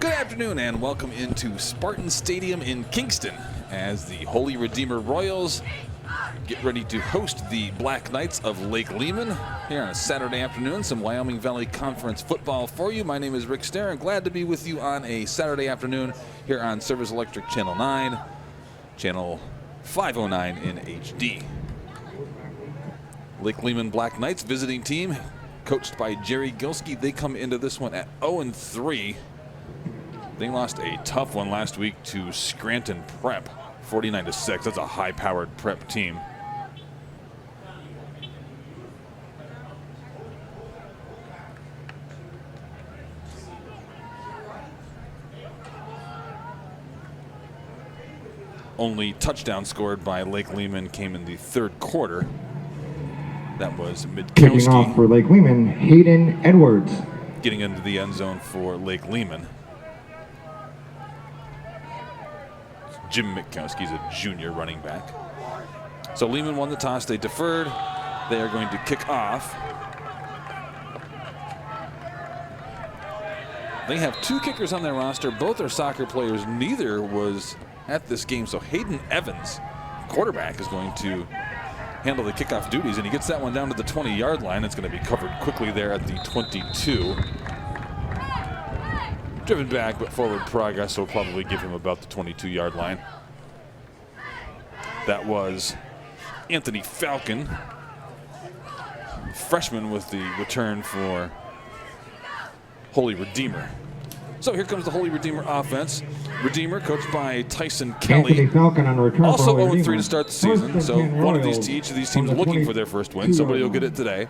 Good afternoon and welcome into Spartan Stadium in Kingston as the Holy Redeemer Royals get ready to host the Black Knights of Lake-Lehman here on a Saturday afternoon. Some Wyoming Valley Conference football for you. My name is Rick Starr and glad to be with you on a Saturday afternoon here on Service Electric Channel 9, Channel 509 in HD. Lake-Lehman Black Knights visiting team coached by Jerry Gilski. They come into this one at 0-3. They lost a tough one last week to Scranton Prep, 49-6. That's a high-powered Prep team. Only touchdown scored by Lake-Lehman came in the third quarter. That was Midkowski. Kicking off for Lake-Lehman, Hayden Edwards. Getting into the end zone for Lake-Lehman. Jim Midkowski's a junior running back. So Lehman won the toss. They deferred. They are going to kick off. They have two kickers on their roster. Both are soccer players. Neither was at this game. So Hayden Evans, quarterback, is going to handle the kickoff duties, and he gets that one down to the 20-yard line. It's going to be covered quickly there at the 22. Driven back, but forward progress will probably give him about the 22-yard line. That was Anthony Falcon, freshman, with the return for Holy Redeemer. So here comes the Holy Redeemer offense. Redeemer, coached by Tyson Kelly. Falcon on return also for 0-3 to start the season. So one of these, each of these teams looking for their first win. Somebody will get it today.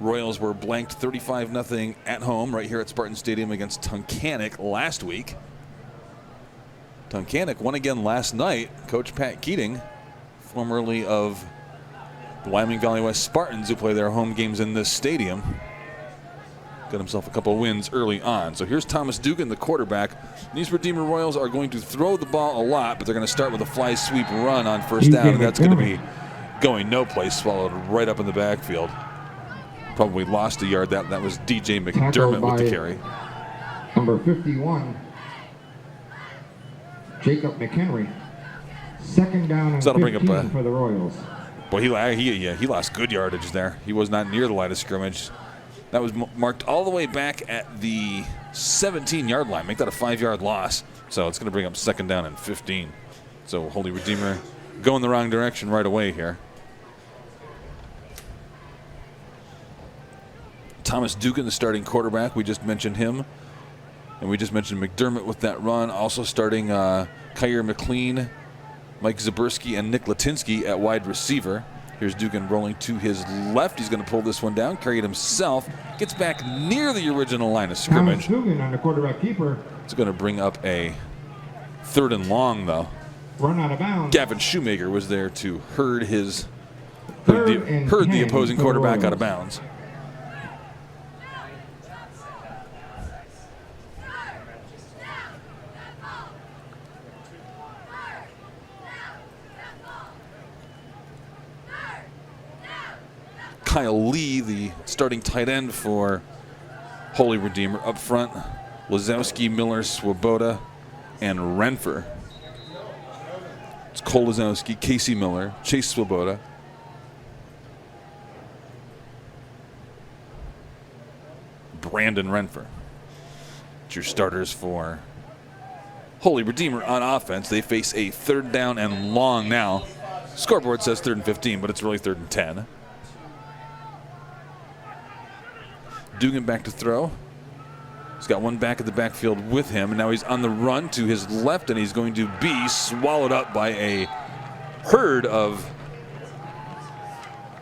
Royals were blanked 35-0 at home right here at Spartan Stadium against Tunkhannock last week. Tunkhannock won again last night. Coach Pat Keating, formerly of the Wyoming Valley West Spartans, who play their home games in this stadium, got himself a couple wins early on. So here's Thomas Dugan, the quarterback. These Redeemer Royals are going to throw the ball a lot, but they're going to start with a fly sweep run on first down, and that's going to be going no place, swallowed right up in the backfield. Probably lost a yard. That was DJ McDermott with the carry. Number 51, Jacob McHenry. Second down and 15 for the Royals. Boy, he lost good yardage there. He was not near the line of scrimmage. That was marked all the way back at the 17-yard line. Make that a 5-yard loss. So it's going to bring up second down and 15. So Holy Redeemer going the wrong direction right away here. Thomas Dugan, the starting quarterback. We just mentioned him. And we just mentioned McDermott with that run. Also starting Kyer McLean, Mike Zaberski, and Nick Latinsky at wide receiver. Here's Dugan rolling to his left. He's going to pull this one down, carry it himself. Gets back near the original line of scrimmage. Thomas Dugan on the quarterback keeper. It's going to bring up a third and long, though. Run out of bounds. Gavin Shoemaker was there to herd the opposing quarterback out of bounds. Kyle Lee, the starting tight end for Holy Redeemer. Up front, Lazowski, Miller, Swoboda, and Renfer. It's Cole Lazowski, Casey Miller, Chase Swoboda. Brandon Renfer. It's your starters for Holy Redeemer on offense. They face a third down and long now. Scoreboard says 3rd and 15, but it's really 3rd and 10. Dugan back to throw. He's got one back at the backfield with him, and now he's on the run to his left, and he's going to be swallowed up by a herd of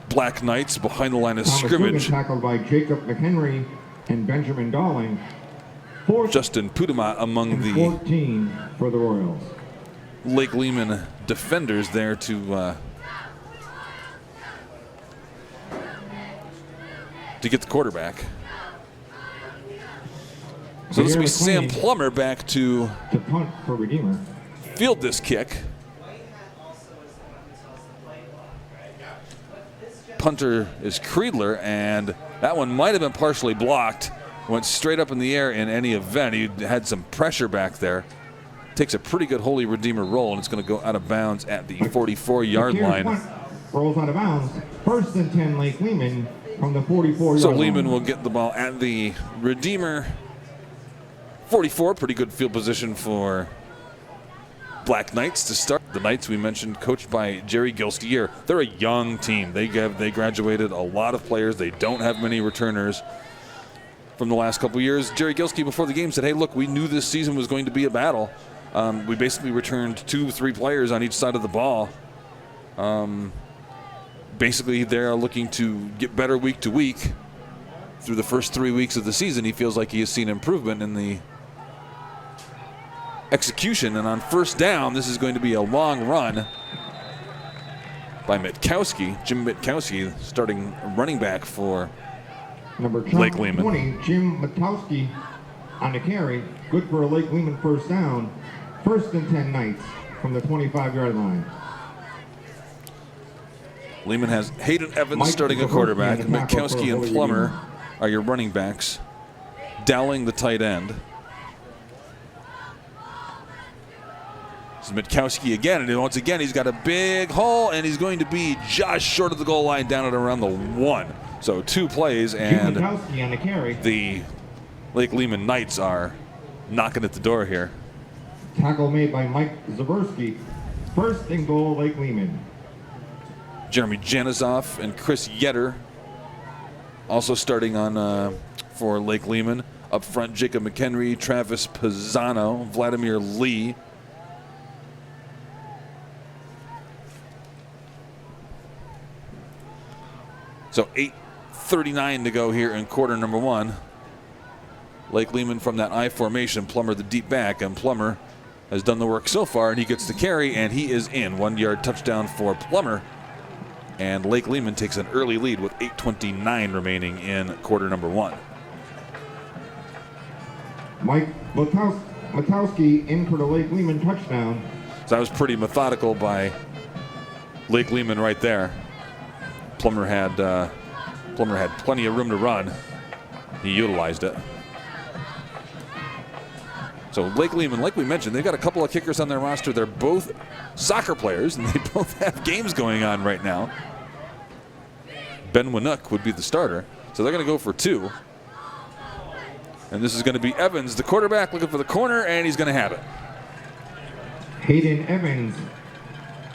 Black Knights behind the line of scrimmage. Dugan tackled by Jacob McHenry and Benjamin Dowling. Justin Pudemat among the 14 for the Royals. Lake-Lehman defenders there to get the quarterback. So this will be Sam Plummer back to punt for Redeemer. Field this kick. punter is Creedler, and that one might have been partially blocked. went straight up in the air in any event. He had some pressure back there. Takes a pretty good Holy Redeemer roll, and it's going to go out of bounds at the 44-yard line. Rolls out of bounds. 1st and 10, Lake-Lehman from the 44-yard line. So Lehman will get the ball at the Redeemer 44. Pretty good field position for Black Knights to start. The Knights, we mentioned, coached by Jerry Gilski here. They're a young team. They graduated a lot of players. They don't have many returners from the last couple years. Jerry Gilski before the game said, hey, look, we knew this season was going to be a battle. We basically returned 2-3 players on each side of the ball. Basically, they're looking to get better week to week. Through the first 3 weeks of the season, he feels like he has seen improvement in the execution. And on first down, this is going to be a long run by Mitkowski. Jim Mitkowski, starting running back for Lake-Lehman. 20, Jim Mitkowski on the carry. Good for a Lake-Lehman first down. 1st and 10 Knights from the 25-yard line. Lehman has Hayden Evans starting a quarterback. Mitkowski and Plummer are your running backs. Dowling the tight end. This is Mitkowski again, and once again he's got a big hole, and he's going to be just short of the goal line down at around the 1. So 2 plays, and the Lake-Lehman Knights are knocking at the door here. Tackle made by Mike Zaberski. 1st and goal, Lake-Lehman. Jeremy Janizoff and Chris Yetter also starting on for Lake-Lehman. Up front, Jacob McHenry, Travis Pisano, Vladimir Lee. So 8:39 to go here in quarter number 1. Lake-Lehman from that I formation, Plummer the deep back, and Plummer has done the work so far, and he gets the carry, and he is in. 1-yard touchdown for Plummer. And Lake-Lehman takes an early lead with 8:29 remaining in quarter number 1. Mike Mitkowski in for the Lake-Lehman touchdown. So that was pretty methodical by Lake-Lehman right there. Plummer had plenty of room to run. He utilized it. So Lake-Lehman, like we mentioned, they've got a couple of kickers on their roster. They're both soccer players, and they both have games going on right now. Ben Winook would be the starter. So they're going to go for 2. And this is going to be Evans, the quarterback, looking for the corner, and he's going to have it. Hayden Evans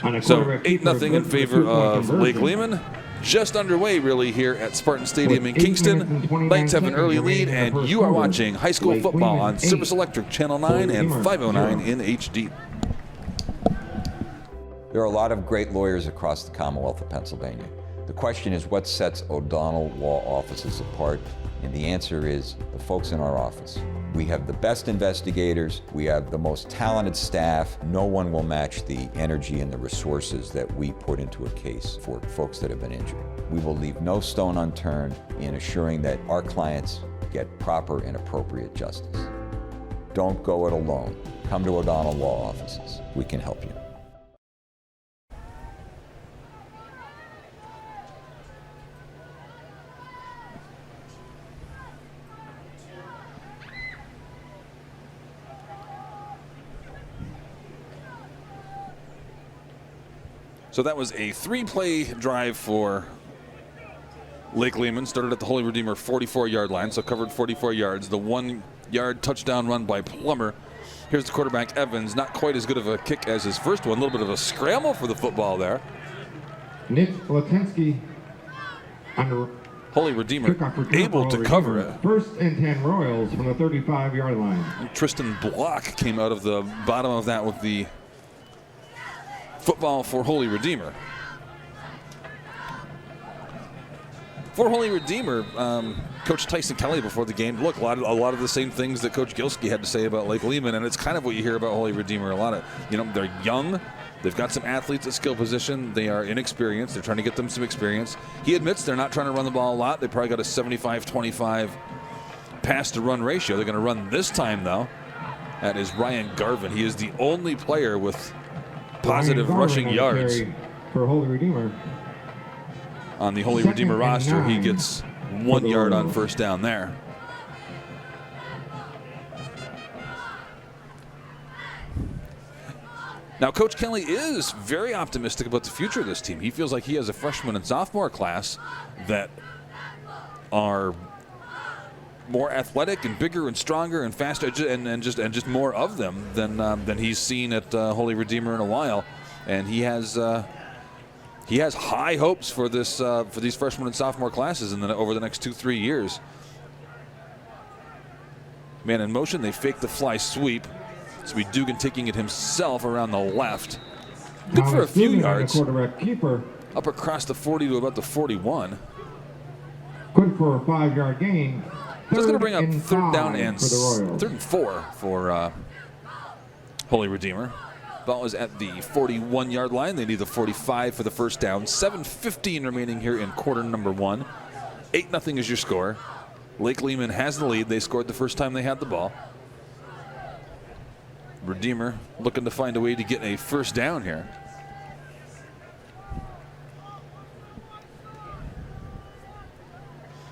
on a so 8-0 in favor of Lake-Lehman. Just underway, really, here at Spartan Stadium in Kingston. Knights have an early lead, and you are watching high school football on Service Electric Channel 9 and 509 in HD. There are a lot of great lawyers across the Commonwealth of Pennsylvania. The question is, what sets O'Donnell Law Offices apart? And the answer is the folks in our office. We have the best investigators, we have the most talented staff. No one will match the energy and the resources that we put into a case for folks that have been injured. We will leave no stone unturned in assuring that our clients get proper and appropriate justice. Don't go it alone. Come to O'Donnell Law Offices. We can help you. So that was a 3-play drive for Lake-Lehman. Started at the Holy Redeemer 44-yard line, so covered 44 yards. The 1-yard touchdown run by Plummer. Here's the quarterback, Evans. Not quite as good of a kick as his first one. A little bit of a scramble for the football there. Nick Latensky under Holy Redeemer able to cover it. 1st and 10 Royals from the 35-yard line. And Tristan Block came out of the bottom of that with the football for Holy Redeemer. For Holy Redeemer, Coach Tyson Kelly before the game, look, a lot of the same things that Coach Gilski had to say about Lake-Lehman, and it's kind of what you hear about Holy Redeemer a lot of. They're young. They've got some athletes at skill position. They are inexperienced. They're trying to get them some experience. He admits they're not trying to run the ball a lot. They probably got a 75-25 pass-to-run ratio. They're going to run this time, though. That is Ryan Garvin. He is the only player with positive rushing yards for Holy Redeemer. On the Holy Redeemer roster, he gets 1 yard on first down there. Now, Coach Kelly is very optimistic about the future of this team. He feels like he has a freshman and sophomore class that are more athletic and bigger and stronger and faster, and just more of them than he's seen at Holy Redeemer in a while. And he has high hopes for these freshman and sophomore classes over the next 2-3 years. Man in motion, they fake the fly sweep. It's be Dugan taking it himself around the left. Good for a few yards. Quarterback keeper. Up across the 40 to about the 41. Good for a 5-yard gain. So it's going to bring up third and 4 for Holy Redeemer. Ball is at the 41-yard line. They need the 45 for the first down. 7:15 remaining here in quarter number 1. 8-0 is your score. Lake-Lehman has the lead. They scored the first time they had the ball. Redeemer looking to find a way to get a first down here.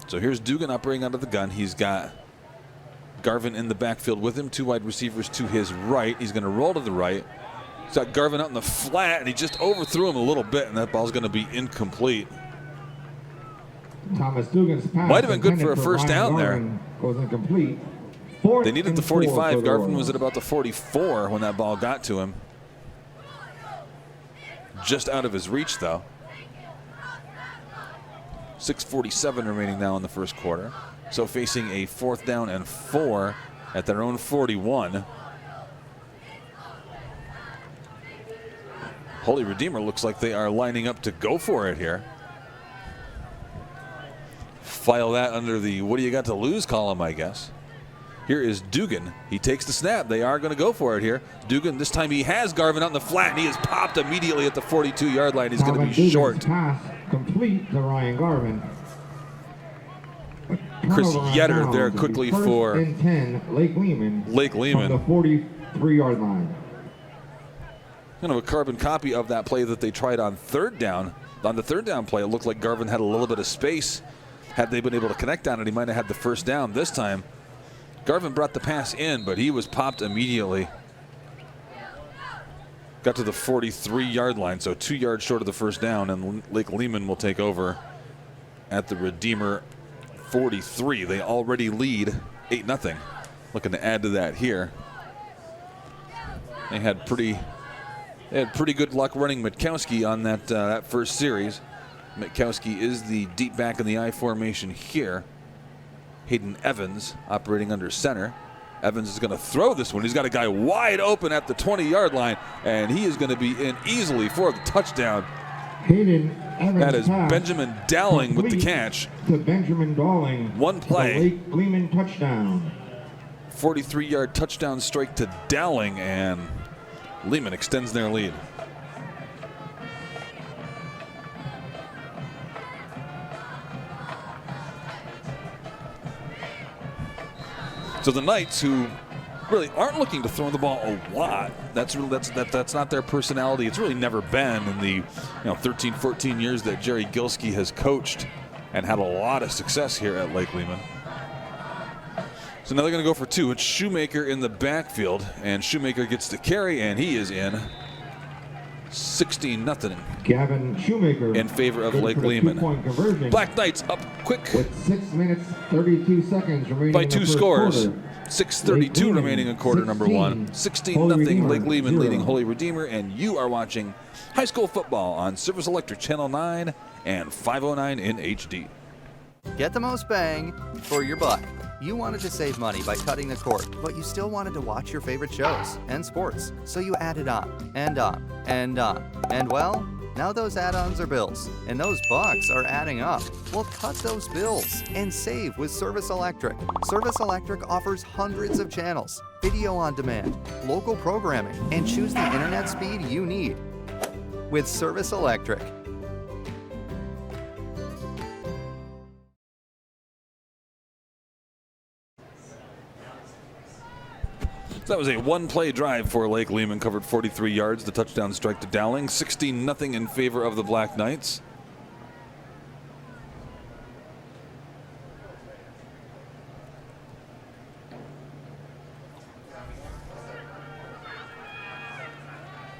So here's Dugan operating out of the gun. He's got Garvin in the backfield with him. 2 wide receivers to his right. He's going to roll to the right. He's got Garvin out in the flat, and he just overthrew him a little bit, and that ball's going to be incomplete. Thomas Dugan's pass might have been good for a first down there. Goes incomplete. They needed the 45. Garvin was at about the 44 when that ball got to him. Just out of his reach, though. 6:47 remaining now in the first quarter. So facing a 4th down and 4 at their own 41. Holy Redeemer looks like they are lining up to go for it here. File that under the what do you got to lose column, I guess. Here is Dugan. He takes the snap. They are going to go for it here. Dugan, this time he has Garvin out in the flat, and he is popped immediately at the 42-yard line. He's going to be short. Pass complete to Ryan Garvin. Chris Yetter there quickly for 10, Lake-Lehman. Lake-Lehman. From the 43-yard line. Kind of a carbon copy of that play that they tried on 3rd down. On the 3rd down play, it looked like Garvin had a little bit of space. Had they been able to connect on it, he might have had the first down. This time, Garvin brought the pass in, but he was popped immediately. Got to the 43-yard line, so 2 yards short of the first down, and Lake-Lehman will take over at the Redeemer 43. They already lead 8-0. Looking to add to that here. They had pretty good luck running Mitkowski on that first series. Mitkowski is the deep back in the I formation here. Hayden Evans operating under center. Evans is going to throw this one. He's got a guy wide open at the 20-yard line, and he is going to be in easily for the touchdown. Hayden Evans. That is Benjamin Dowling with the catch. To Benjamin Dowling. One play. Lake-Lehman touchdown. 43-yard touchdown strike to Dowling, and Lehman extends their lead. So the Knights, who really aren't looking to throw the ball a lot, that's not their personality. It's really never been in the 13, 14 years that Jerry Gilski has coached and had a lot of success here at Lake-Lehman. So now they're going to go for 2. It's Shoemaker in the backfield, and Shoemaker gets the carry, and he is in. 16-0 Gavin Shoemaker in favor of Lake-Lehman. Black Knights up quick with 6 minutes 32 seconds remaining by 2 scores. 6:32 remaining in quarter number 1. 16-0 Lake-Lehman leading Holy Redeemer, and you are watching high school football on Service Electric Channel 9 and 509 in HD. Get the most bang for your buck. You wanted to save money by cutting the cord, but you still wanted to watch your favorite shows and sports, so you added on and on and on. And well, now those add-ons are bills, and those bucks are adding up. Well, cut those bills and save with Service Electric. Service Electric offers hundreds of channels, video on demand, local programming, and choose the internet speed you need. With Service Electric. So that was a one-play drive for Lake-Lehman, covered 43 yards, the touchdown strike to Dowling. 16-0 in favor of the Black Knights.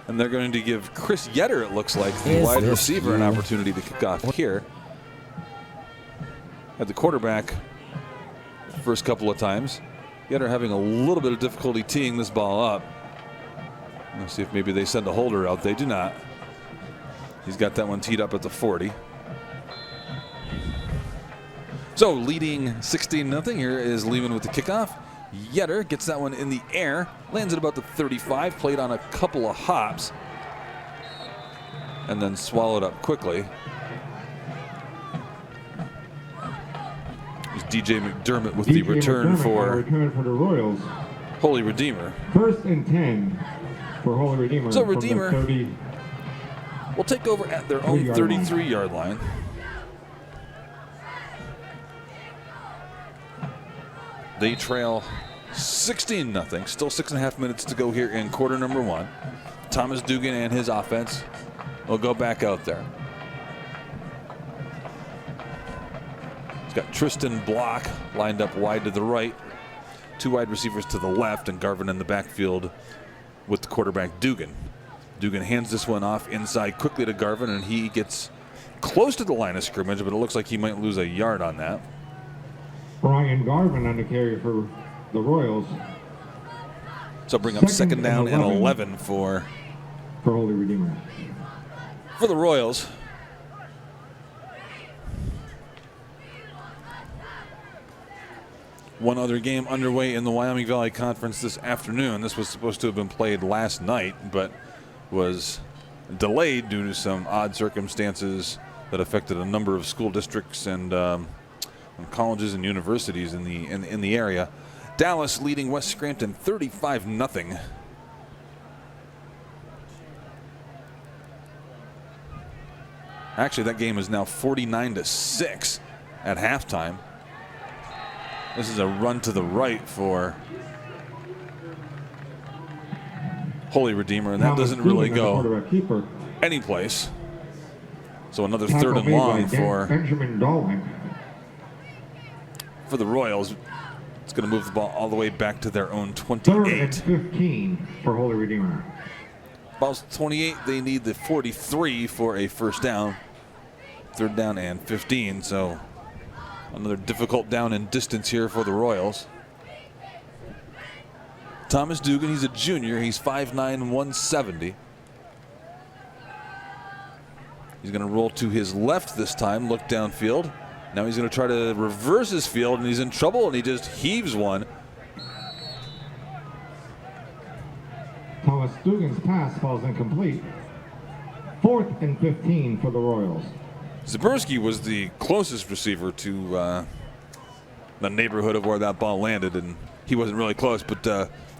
And they're going to give Chris Yetter, it looks like, the wide receiver, an opportunity to kick off here. Had the quarterback the first couple of times. Yetter having a little bit of difficulty teeing this ball up. Let's see if maybe they send a holder out. They do not. He's got that one teed up at the 40. So leading 16-0. Here is Lehman with the kickoff. Yetter gets that one in the air, lands at about the 35, played on a couple of hops, and then swallowed up quickly. There's DJ McDermott with the return for the Royals. Holy Redeemer. 1st and 10 for Holy Redeemer. So Redeemer will take over at their own 33-yard line. They trail 16-0. Still 6.5 minutes to go here in quarter number 1. Thomas Dugan and his offense will go back out there. He's got Tristan Block lined up wide to the right, 2 wide receivers to the left, and Garvin in the backfield with the quarterback Dugan. Dugan hands this one off inside quickly to Garvin, and he gets close to the line of scrimmage, but it looks like he might lose a yard on that. Brian Garvin on the carry for the Royals. So bring up 2nd down and 11 for Holy Redeemer. For the Royals. One other game underway in the Wyoming Valley Conference this afternoon. This was supposed to have been played last night, but was delayed due to some odd circumstances that affected a number of school districts and colleges and universities in the area. Dallas leading West Scranton 35-0. Actually, that game is now 49-6 at halftime. This is a run to the right for Holy Redeemer, and that doesn't really go any place. So another 3rd and long for Benjamin Dolan. For the Royals. It's going to move the ball all the way back to their own 28. 3rd and 15 for Holy Redeemer. Ball's 28. They need the 43 for a 1st down. 3rd down and 15. So another difficult down in distance here for the Royals. Thomas Dugan, he's a junior. He's 5'9", 170. He's going to roll to his left this time, look downfield. Now he's going to try to reverse his field, and he's in trouble, and he just heaves one. Thomas Dugan's pass falls incomplete. 4th and 15 for the Royals. Zaburski was the closest receiver to the neighborhood of where that ball landed, and he wasn't really close, but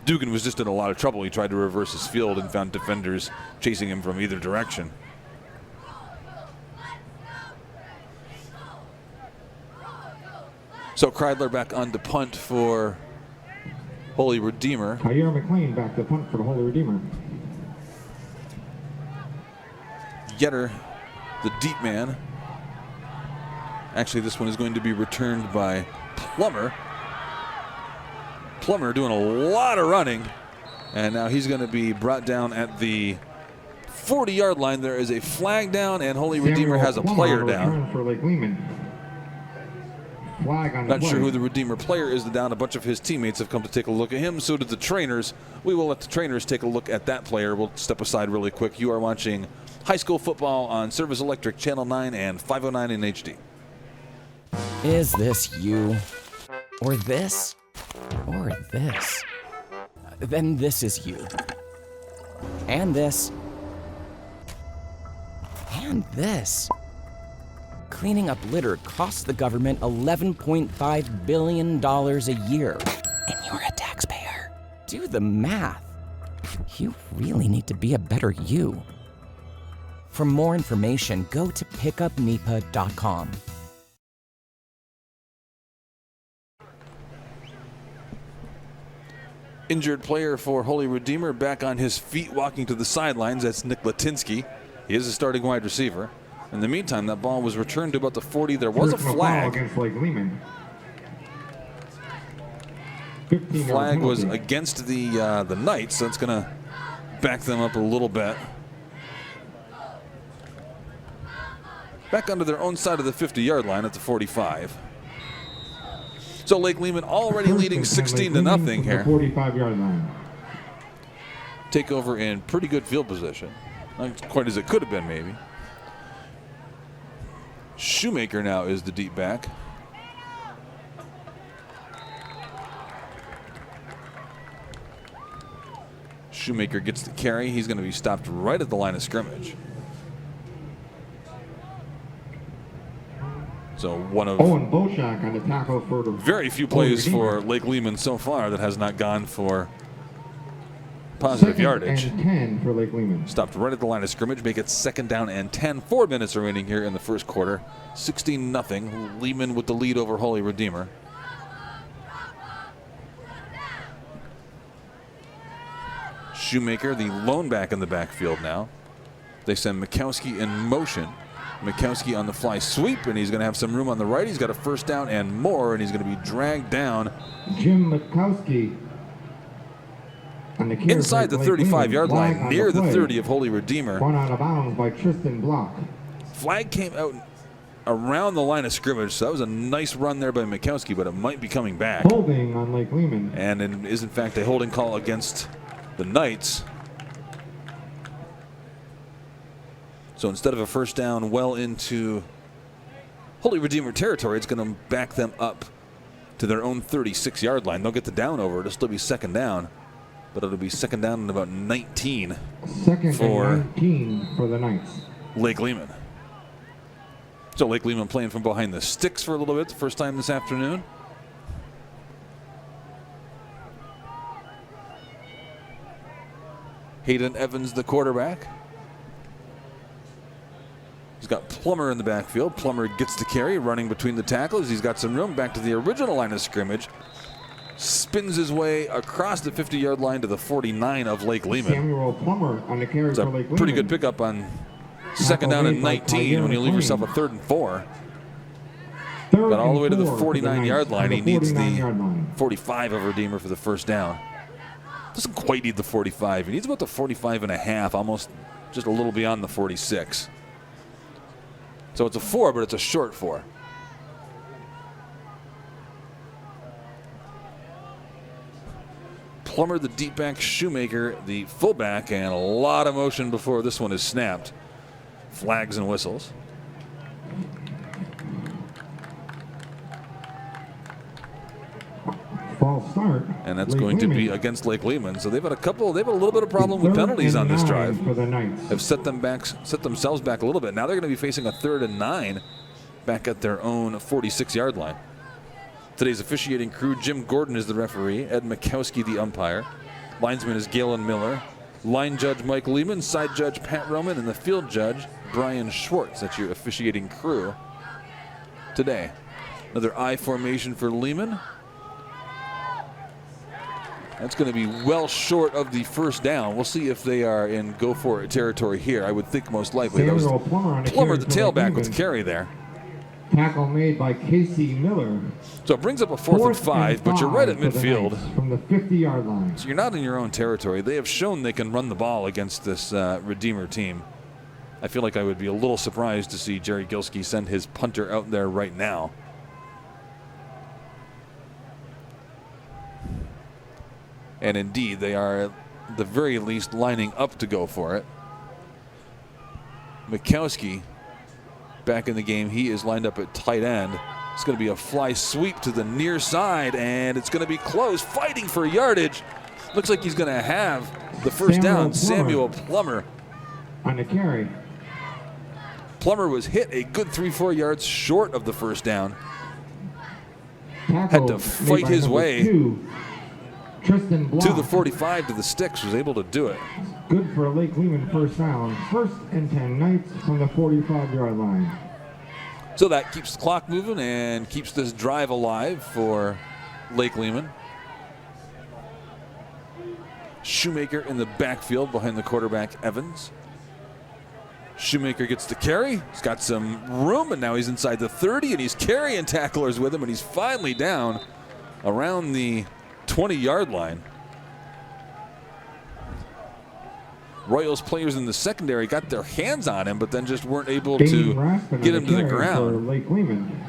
Dugan was just in a lot of trouble. He tried to reverse his field and found defenders chasing him from either direction. So Kreidler back on to punt for Holy Redeemer. Jair McLean back to punt for the Holy Redeemer. Yetter, the deep man. Actually, this one is going to be returned by Plummer. Plummer doing a lot of running, and now he's going to be brought down at the 40-yard line. There is a flag down, and Holy Redeemer has a player down. For Lake-Lehman. Flag on Not sure who the Redeemer player is down. A bunch of his teammates have come to take a look at him. So did the trainers. We will let the trainers take a look at that player. We'll step aside really quick. You are watching high school football on Service Electric Channel 9 and 509 in HD. Is this you? Or this? Or this? Then this is you. And this. And this. Cleaning up litter costs the government $11.5 billion a year. And you're a taxpayer. Do the math. You really need to be a better you. For more information, go to pickupnipa.com. Injured player for Holy Redeemer back on his feet walking to the sidelines. That's Nick Latinsky. He is a starting wide receiver. In the meantime, that ball was returned to about the 40. There was a flag. Against Lake-Lehman. Flag was against the Knights, so it's going to back them up a little bit. Back onto their own side of the 50-yard line at the 45. So Lake-Lehman already leading 16-0 here. 45-yard line. Take over in pretty good field position. Not quite as it could have been, maybe. Shoemaker now is the deep back. Shoemaker gets the carry. He's going to be stopped right at the line of scrimmage. So one of Owen Boschak on the tackle for the very few plays for Lake-Lehman so far that has not gone for positive yardage. 2nd and 10 for Lake-Lehman. Stopped right at the line of scrimmage, make it 2nd down and 10. 4 minutes remaining here in the first quarter. 16-0. Lehman with the lead over Holy Redeemer. Shoemaker, the lone back in the backfield now. They send Mikowski in motion. Mikowski on the fly sweep, and he's going to have some room on the right. He's got a 1st down and more, and he's going to be dragged down. Jim Mikowski on the carry inside the 35-yard line, near the 30 of Holy Redeemer. Run out of bounds by Tristan Block. Flag came out around the line of scrimmage, so that was a nice run there by Mikowski, but it might be coming back. Holding on Lake-Lehman. And it is, in fact, a holding call against the Knights. So instead of a 1st down well into Holy Redeemer territory, it's going to back them up to their own 36-yard line. They'll get the down over. It'll still be 2nd down, but it'll be 2nd down and about 19 for 19 for the Knights. Lake-Lehman. So Lake-Lehman playing from behind the sticks for a little bit, the first time this afternoon. Hayden Evans, the quarterback. He's got Plummer in the backfield. Plummer gets the carry, running between the tackles. He's got some room back to the original line of scrimmage. Spins his way across the 50-yard line to the 49 of Lake-Lehman. Samuel Plummer on the carry it's for a Lake-Lehman. pretty good pickup on 2nd down and 19 when you leave yourself a 3rd and 4. Got all the way to the 49-yard line. He needs the 45 of Redeemer for the 1st down. Doesn't quite need the 45. He needs about the 45 and a half, almost just a little beyond the 46. So it's a 4, but it's a short 4. Plummer, the deep back, Shoemaker, the fullback, and a lot of motion before this one is snapped. Flags and whistles. False start. And that's going to be against Lake-Lehman. So they've had a little bit of problem with penalties on this drive. For the Knights. Have set themselves back a little bit. Now they're going to be facing a 3rd and 9 back at their own 46-yard line. Today's officiating crew: Jim Gordon is the referee, Ed Mikowski the umpire. Linesman is Galen Miller. Line judge Mike Lehman, side judge Pat Roman, and the field judge Brian Schwartz. That's your officiating crew today. Another I formation for Lehman. That's going to be well short of the 1st down. We'll see if they are in go-for-it territory here. I would think most likely. That was Plummer, the tailback, with the carry there. Tackle made by Casey Miller. So it brings up a 4th and 5, but you're right at midfield. From the 50-yard line. So you're not in your own territory. They have shown they can run the ball against this Redeemer team. I feel like I would be a little surprised to see Jerry Gilski send his punter out there right now. And indeed, they are at the very least lining up to go for it. Mikowski back in the game. He is lined up at tight end. It's going to be a fly sweep to the near side, and it's going to be close, fighting for yardage. Looks like he's going to have the 1st down. Samuel Plummer on the carry. Plummer was hit a good 3-4 yards short of the 1st down. Tackle had to fight his way Tristan Block. to the 45 to the sticks, was able to do it. Good for a Lake-Lehman 1st down. 1st and 10 Knights from the 45-yard line. So that keeps the clock moving and keeps this drive alive for Lake-Lehman. Shoemaker in the backfield behind the quarterback, Evans. Shoemaker gets the carry. He's got some room, and now he's inside the 30, and he's carrying tacklers with him, and he's finally down around the 20-yard line. Royals players in the secondary got their hands on him, but then just weren't able to get him to the ground. Lake-Lehman.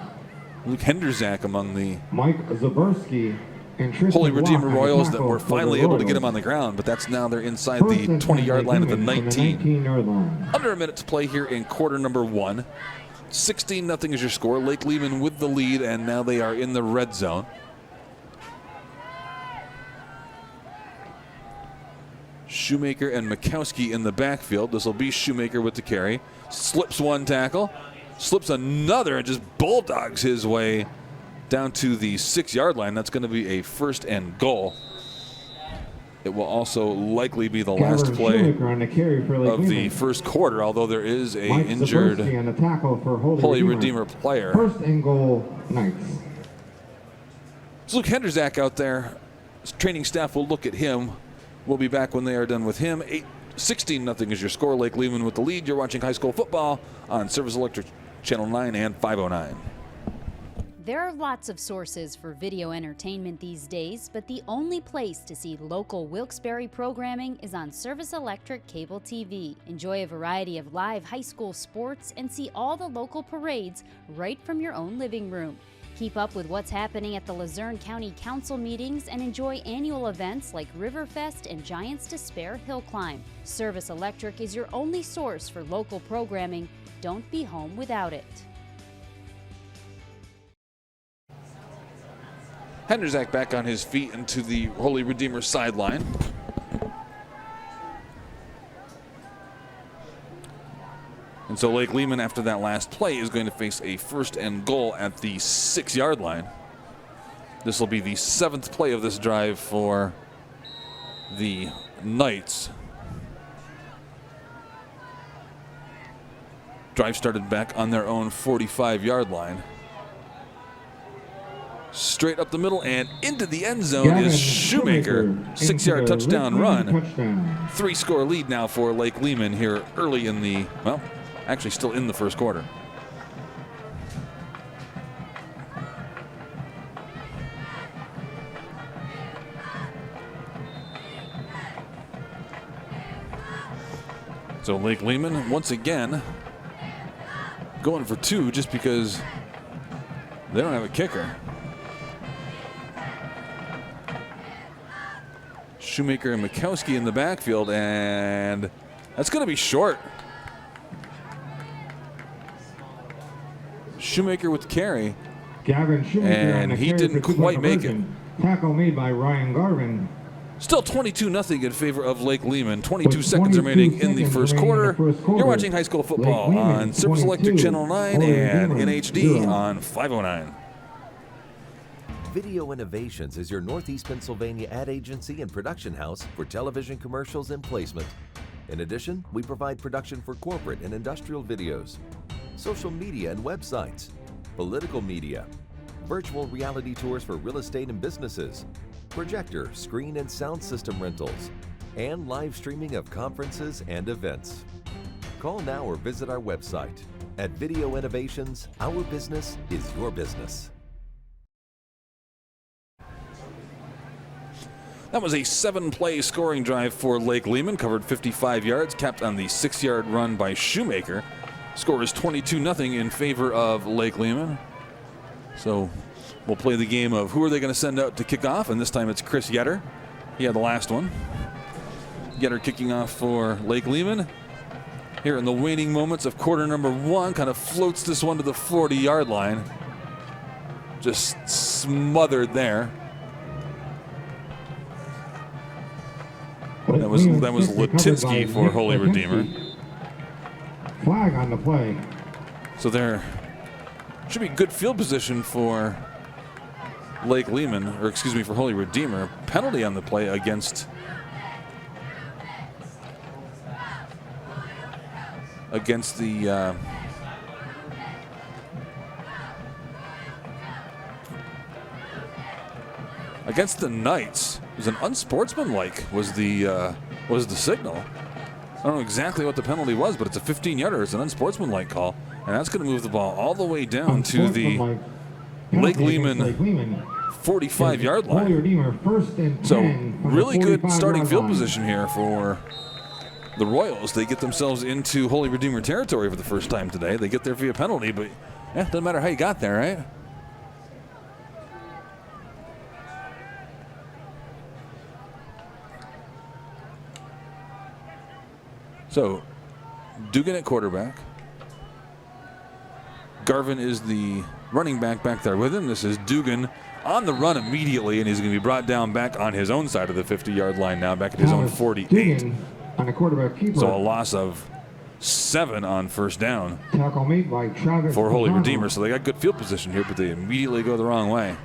Luke Henderzak among the Mike Zaborski and Tristan Holy Redeemer Block on the Royals that tackle were for the finally able to get him Royals. on the ground, but that's now they're inside First the and 20-yard line at the Lake-Lehman 19. from the 19-yard line. Under a minute to play here in quarter number 1. 16-0 is your score. Lake-Lehman with the lead, and now they are in the red zone. Shoemaker and Mikowski in the backfield. This will be Shoemaker with the carry. Slips one tackle, slips another, and just bulldogs his way down to the 6-yard line. That's going to be a first and goal. It will also likely be the last Gavin play Shoemaker on the carry for of the Lake-Lehman. first quarter, although there is a Mike injured Zaborski on the tackle for Holy Redeemer player. First and goal, Knights. It's Luke Henderzak out there. His training staff will look at him. We'll be back when they are done with him. 16-0 is your score. Lake-Lehman with the lead. You're watching high school football on Service Electric Channel 9 and 509. There are lots of sources for video entertainment these days, but the only place to see local Wilkes-Barre programming is on Service Electric Cable TV. Enjoy a variety of live high school sports and see all the local parades right from your own living room. Keep up with what's happening at the Luzerne County Council meetings and enjoy annual events like Riverfest and Giants to Spare Hill Climb. Service Electric is your only source for local programming. Don't be home without it. Henderzak back on his feet into the Holy Redeemer sideline. And so Lake-Lehman, after that last play, is going to face a first and goal at the 6-yard line. This will be the 7th play of this drive for the Knights. Drive started back on their own 45-yard line. Straight up the middle and into the end zone Gavin is Shoemaker. 6-yard touchdown run. Touchdown. 3-score lead now for Lake-Lehman here early in the, well, actually still in the first quarter. So Lake-Lehman once again going for 2 just because they don't have a kicker. Shoemaker and Mikowski in the backfield, and that's going to be short. Shoemaker with the carry. Gavin Shoemaker And on the he carry didn't for two-point quite make it. conversion. Tackle made by Ryan Garvin. Still 22-0 in favor of Lake-Lehman. 22 With seconds 22 remaining in the seconds first remaining in quarter. the first quarter. You're watching high school football Lake-Lehman, on Service Electric 22, Channel 9 Holy and Redeemer, in HD 0. on 509. Video Innovations is your Northeast Pennsylvania ad agency and production house for television commercials and placement. In addition, we provide production for corporate and industrial videos, social media and websites, political media, virtual reality tours for real estate and businesses, projector, screen and sound system rentals, and live streaming of conferences and events. Call now or visit our website. At Video Innovations, our business is your business. That was a 7-play scoring drive for Lake-Lehman. Covered 55 yards, capped on the 6-yard run by Shoemaker. Score is 22-0 in favor of Lake-Lehman. So we'll play the game of who are they going to send out to kick off, and this time it's Chris Yetter. He had the last one. Yetter kicking off for Lake-Lehman. Here in the waning moments of quarter number 1, kind of floats this one to the 40-yard line. Just smothered there. That was Latinsky for Holy Redeemer. Flag on the play. So there should be good field position for Lake-Lehman, or excuse me, for Holy Redeemer. Penalty on the play against the against the Knights. It was an unsportsmanlike was the signal. I don't know exactly what the penalty was, but it's a 15-yarder. It's an unsportsmanlike call, and that's going to move the ball all the way down to the Lake-Lehman 45-yard line. Holy Redeemer, first and 10 So from the really good 45-yard starting field line. position here for the Royals, they get themselves into Holy Redeemer territory for the first time today. They get there via penalty, but yeah, doesn't matter how you got there, right? So, Dugan at quarterback. Garvin is the running back there with him. This is Dugan on the run immediately, and he's going to be brought down back on his own side of the 50-yard line now, back at his own 48. Dugan on the quarterback keeper. So a loss of 7 on first down Tackle made by Travis for Holy Luzerne. Redeemer. So they got good field position here, but they immediately go the wrong way.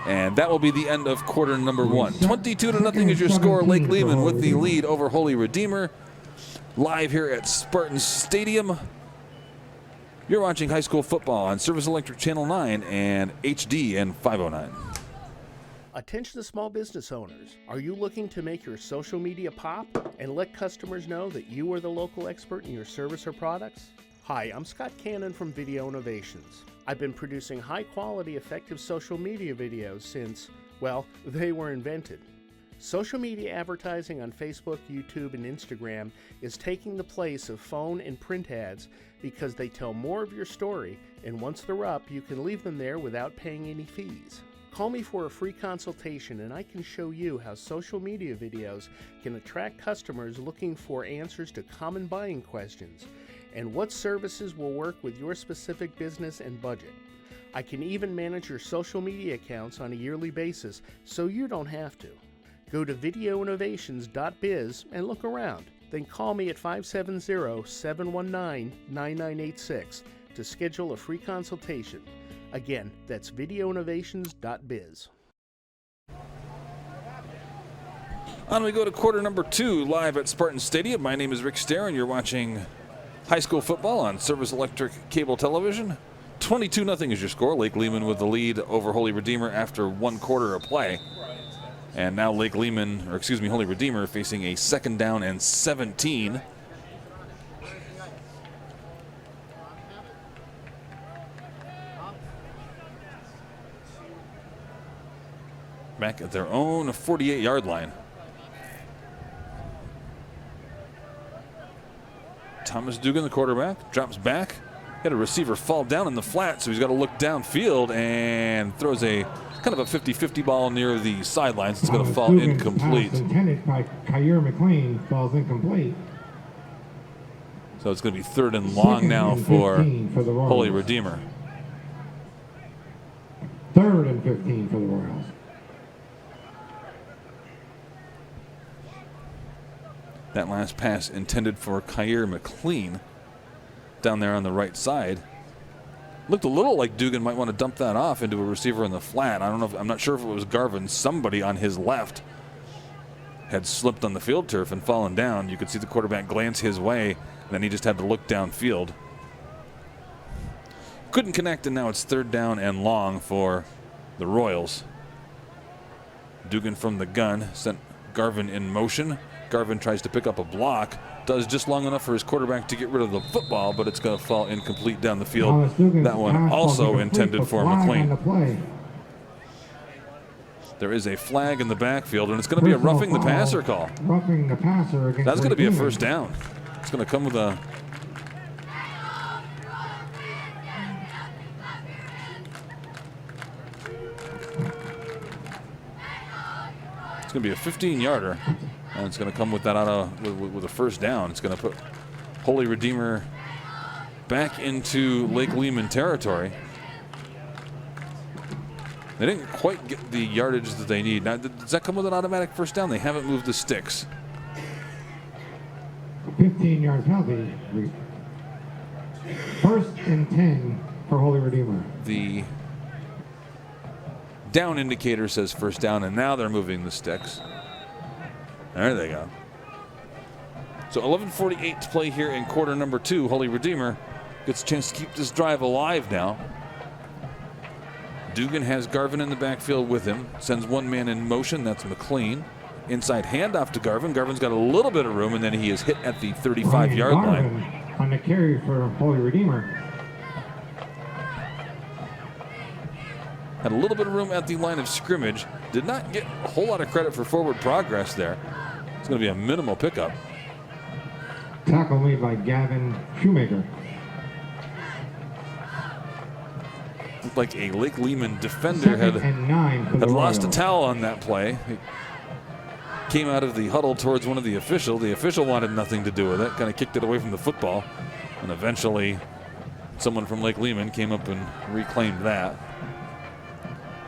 And that will be the end of quarter number 1. 22-0 is your score. Lake-Lehman with the lead over Holy Redeemer. Live here at Spartan Stadium. You're watching high school football on Service Electric Channel 9 and HD and 509. Attention small business owners. Are you looking to make your social media pop and let customers know that you are the local expert in your service or products? Hi, I'm Scott Cannon from Video Innovations. I've been producing high-quality, effective social media videos since, well, they were invented. Social media advertising on Facebook, YouTube, and Instagram is taking the place of phone and print ads because they tell more of your story, and once they're up, you can leave them there without paying any fees. Call me for a free consultation and I can show you how social media videos can attract customers looking for answers to common buying questions and what services will work with your specific business and budget. I can even manage your social media accounts on a yearly basis so you don't have to. Go to videoinnovations.biz and look around. Then call me at 570-719-9986 to schedule a free consultation. Again, that's videoinnovations.biz. On we go to quarter number 2, live at Spartan Stadium. My name is Rick Starr, and you're watching high school football on Service Electric Cable Television. 22-0 is your score. Lake-Lehman with the lead over Holy Redeemer after 1 quarter of play. And now Holy Redeemer facing a 2nd down and 17. Back at their own 48-yard line. Thomas Dugan, the quarterback, drops back. Had a receiver fall down in the flat, so he's got to look downfield and throws a kind of a 50-50 ball near the sidelines. It's going to fall incomplete. Intended by Kyer McLean falls incomplete. So it's going to be 3rd and long now for Holy Redeemer. 3rd and 15 for the Royals. That last pass intended for Kyer McLean down there on the right side. Looked a little like Dugan might want to dump that off into a receiver in the flat. I'm not sure if it was Garvin. Somebody on his left had slipped on the field turf and fallen down. You could see the quarterback glance his way, and then he just had to look downfield. Couldn't connect, and now it's 3rd down and long for the Royals. Dugan from the gun sent Garvin in motion. Garvin tries to pick up a block, does just long enough for his quarterback to get rid of the football, but it's going to fall incomplete down the field. That one also intended for McLean. There is a flag in the backfield, and it's going to be a roughing the passer call. Roughing the passer against That's going to be a 1st down. It's going to come with a... It's going to be a 15-yarder. And it's going to come with that with a 1st down. It's going to put Holy Redeemer back into Lake-Lehman territory. They didn't quite get the yardage that they need. Now, does that come with an automatic 1st down? They haven't moved the sticks. 15-yard penalty. 1st and 10 for Holy Redeemer. The down indicator says 1st down, and now they're moving the sticks. There they go. So 11:48 to play here in quarter number 2. Holy Redeemer gets a chance to keep this drive alive now. Dugan has Garvin in the backfield with him. Sends one man in motion. That's McLean. Inside handoff to Garvin. Garvin's got a little bit of room, and then he is hit at the 35-yard line. On the carry for Holy Redeemer. Had a little bit of room at the line of scrimmage. Did not get a whole lot of credit for forward progress there. It's going to be a minimal pickup. Tackle made by Gavin Shoemaker. Looked like a Lake-Lehman defender had 2nd and 9 for the lost a Royals. towel on that play. He came out of the huddle towards one of the officials. The official wanted nothing to do with it, kind of kicked it away from the football. And eventually, someone from Lake-Lehman came up and reclaimed that.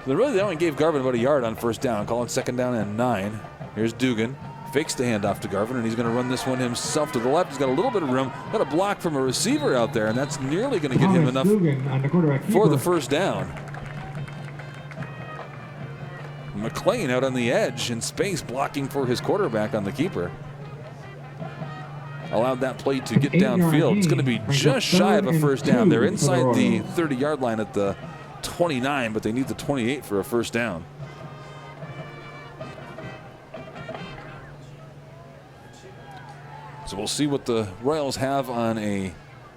So really, they only gave Garvin about a yard on first down. Call it 2nd down and 9. Here's Dugan. Fakes the handoff to Garvin, and he's going to run this one himself to the left. He's got a little bit of room. Got a block from a receiver out there, and that's nearly going to get him enough Dugan on the quarterback for the keeper. first down. McLean out on the edge in space, blocking for his quarterback on the keeper. Allowed that play to get 8-yard downfield. It's going to be gain brings just up shy of a 3rd and first down. 2 They're for the inside the Royals. 30-yard line at the 29, but they need the 28 for a first down. So we'll see what the Royals have on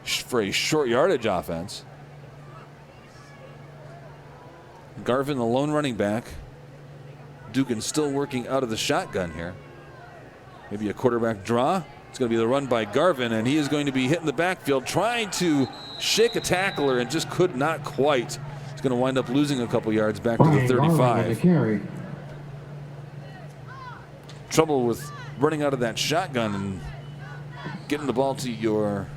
for a short yardage offense. Garvin, the lone running back. Dugan still working out of the shotgun here. Maybe a quarterback draw. It's going to be the run by Garvin, and he is going to be hitting the backfield, trying to shake a tackler and just could not quite. He's going to wind up losing a couple yards back to the Brian Garland on the 35. carry. Trouble with running out of that shotgun and getting the ball to your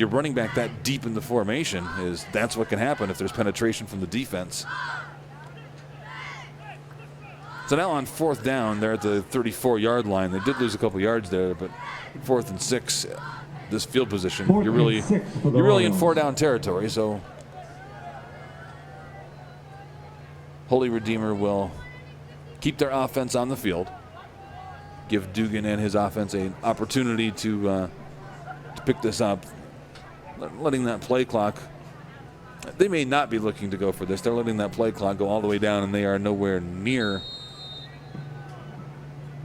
running back that deep in the formation is that's what can happen if there's penetration from the defense. So now on 4th down, they're at the 34-yard line. They did lose a couple yards there, but 4th and 6, this field position, 4th you're really and 6 for the in Royals. 4-down territory. So Holy Redeemer will keep their offense on the field, give Dugan and his offense an opportunity to pick this up, letting that play clock. They may not be looking to go for this. They're letting that play clock go all the way down, and they are nowhere near.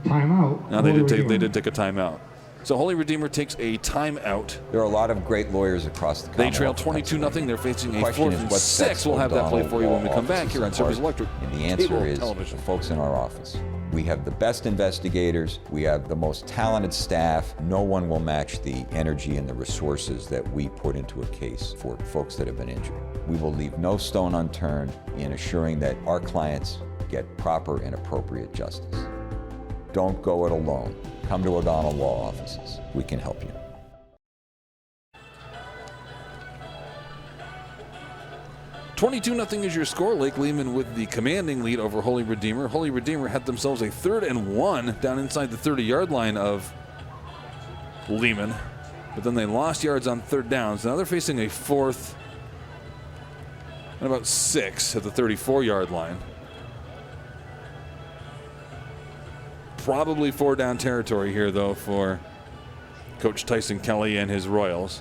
Timeout. Now they Holy did Redeemer. take a timeout. So Holy Redeemer takes a timeout. There are a lot of great lawyers across the They trail Commonwealth 22-0. of They're facing The a question 4th is and what 6. sets We'll have that play O'Donnell for you when we law come back here on offices Service apart. Electric And the Cable answer is Television. the folks in our office. We have the best investigators. We have the most talented staff. No one will match the energy and the resources that we put into a case for folks that have been injured. We will leave no stone unturned in assuring that our clients get proper and appropriate justice. Don't go it alone. Come to O'Donnell Law Offices. We can help you. $22-0 is your score. Lake-Lehman with the commanding lead over Holy Redeemer. Holy Redeemer had themselves a 3rd and 1 down inside the 30-yard line of Lehman, but then they lost yards on 3rd down. So now they're facing a 4th and about 6 at the 34-yard line. Probably 4-down territory here, though, for Coach Tyson Kelly and his Royals.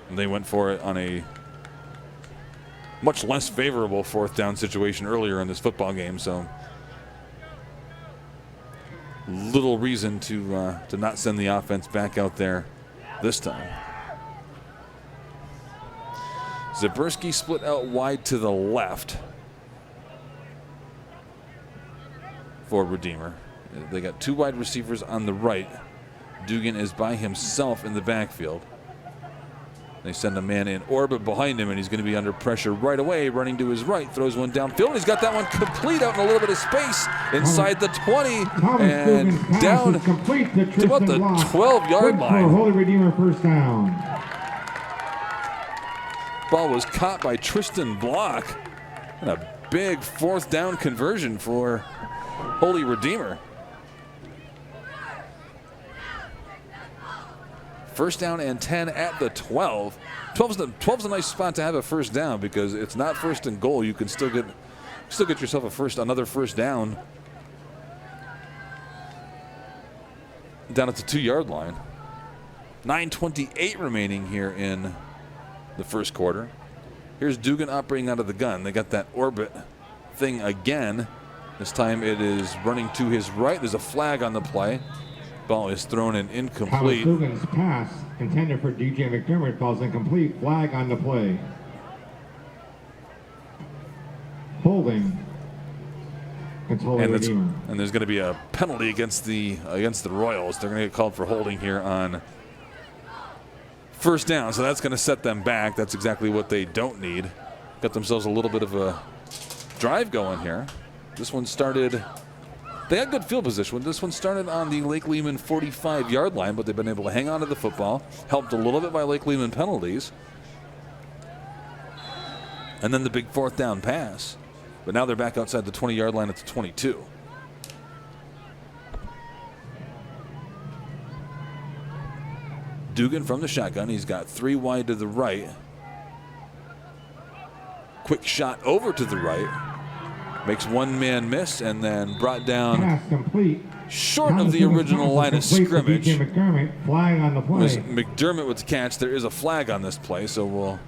And they went for it on a much less favorable 4th down situation earlier in this football game, so little reason to not send the offense back out there this time. Zaberski split out wide to the left for Redeemer. They got 2 wide receivers on the right. Dugan is by himself in the backfield. They send a man in orbit behind him, and he's going to be under pressure right away. Running to his right, throws one downfield. He's got that one complete out in a little bit of space inside the 20 and down to about the 12-yard line. Holy Redeemer first down. Ball was caught by Tristan Block, and a big 4th down conversion for Holy Redeemer. First down and 10 at the 12. 12's a nice spot to have a first down because it's not 1st and goal. You can still get yourself another first down down at the 2-yard line. 9:28 remaining here in the first quarter. Here's Dugan operating out of the gun. They got that orbit thing again. This time it is running to his right. There's a flag on the play. Ball is thrown in Thomas incomplete. Dugan's pass intended for DJ McDermott falls incomplete. Flag on the play. Holding. It's Holy and Redeemer. there's going to be a penalty against the Royals. They're going to get called for holding here on first down, so that's going to set them back. That's exactly what they don't need. Got themselves a little bit of a drive going here. This one started, they had good field position. This one started on the Lake-Lehman 45-yard line, but they've been able to hang on to the football, helped a little bit by Lake-Lehman penalties. And then the big fourth down pass. But now they're back outside the 20-yard line at the 22. Dugan from the shotgun. He's got 3 wide to the right. Quick shot over to the right. Makes one man miss and then brought down Pass complete. short of the original line of scrimmage. DJ McDermott, flag on the It was play. McDermott with the catch. There is a flag on this play, so we'll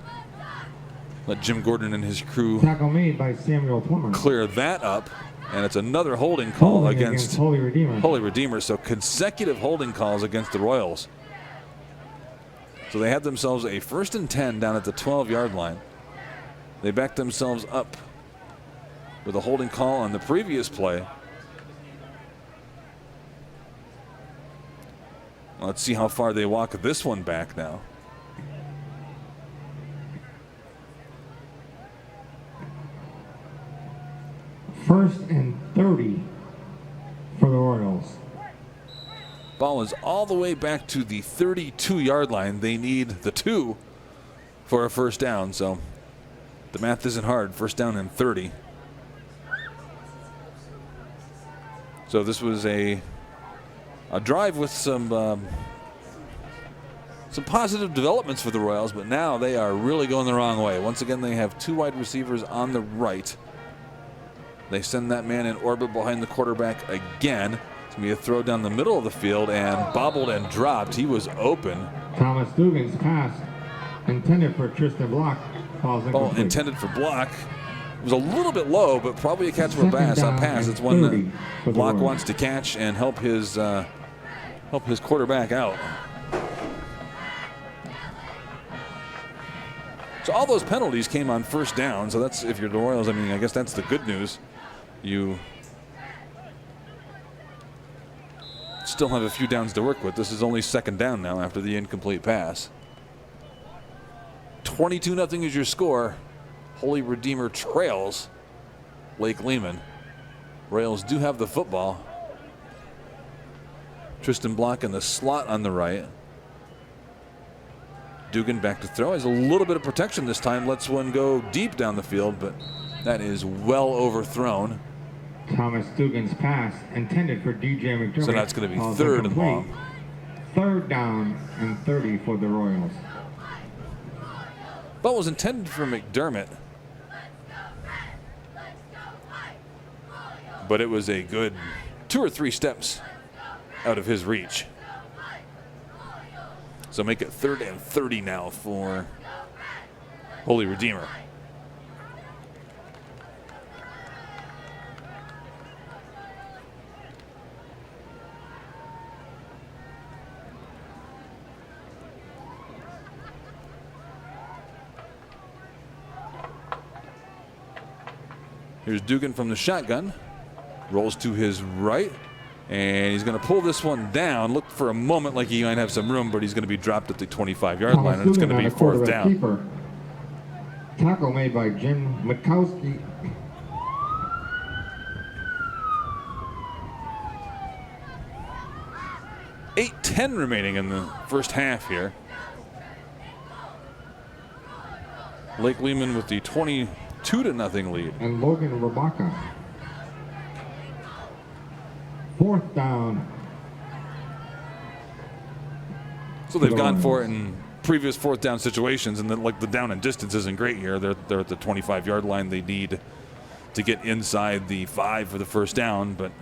let Jim Gordon and his crew Tackle made by Samuel Plummer. clear that up. And it's another holding call Holding against Holy Redeemer. Holy Redeemer. So consecutive holding calls against the Royals. So they had themselves a 1st and 10 down at the 12-yard line. They backed themselves up with a holding call on the previous play. Let's see how far they walk this one back now. First and 30 for the Royals. Ball is all the way back to the 32-yard line. They need the 2 for a first down, so the math isn't hard. First down and 30. So this was a drive with some positive developments for the Royals, but now they are really going the wrong way. Once again, they have 2 wide receivers on the right. They send that man in orbit behind the quarterback again. It's going to be a throw down the middle of the field and bobbled and dropped. He was open. Thomas Dugan's pass intended for Tristan Block. Falls Ball incomplete. intended for Block. It was a little bit low, but probably a catch for a Second down pass. and It's one 30 for that the Block Royals. wants to catch and help his quarterback out. So all those penalties came on first down. So that's, if you're the Royals, I mean, I guess that's the good news. You still have a few downs to work with. This is only 2nd down now after the incomplete pass. 22-0 is your score. Holy Redeemer trails Lake-Lehman. Royals do have the football. Tristan Block in the slot on the right. Dugan back to throw. Has a little bit of protection this time. Lets one go deep down the field, but that is well overthrown. Thomas Dugan's pass intended for DJ McDermott. So now it's going to be Falls 3rd and incomplete. long. 3rd down and 30 for the Royals. Ball was intended for McDermott, but it was a good 2 or 3 steps out of his reach. So make it 3rd and 30 now for Holy Redeemer. Here's Dugan from the shotgun. Rolls to his right. And he's going to pull this one down. Look for a moment like he might have some room, but he's going to be dropped at the 25-yard line, and it's going to be 4th down. Keeper. Tackle made by Jim Mikowski. $8:10 remaining in the first half here. Lake-Lehman with the 22-0 lead. And Logan Rabaka. 4th down. So they've gone for it in previous 4th down situations, and then like the down and distance isn't great here. They're at the 25-yard line. They need to get inside the 5 for the first down, but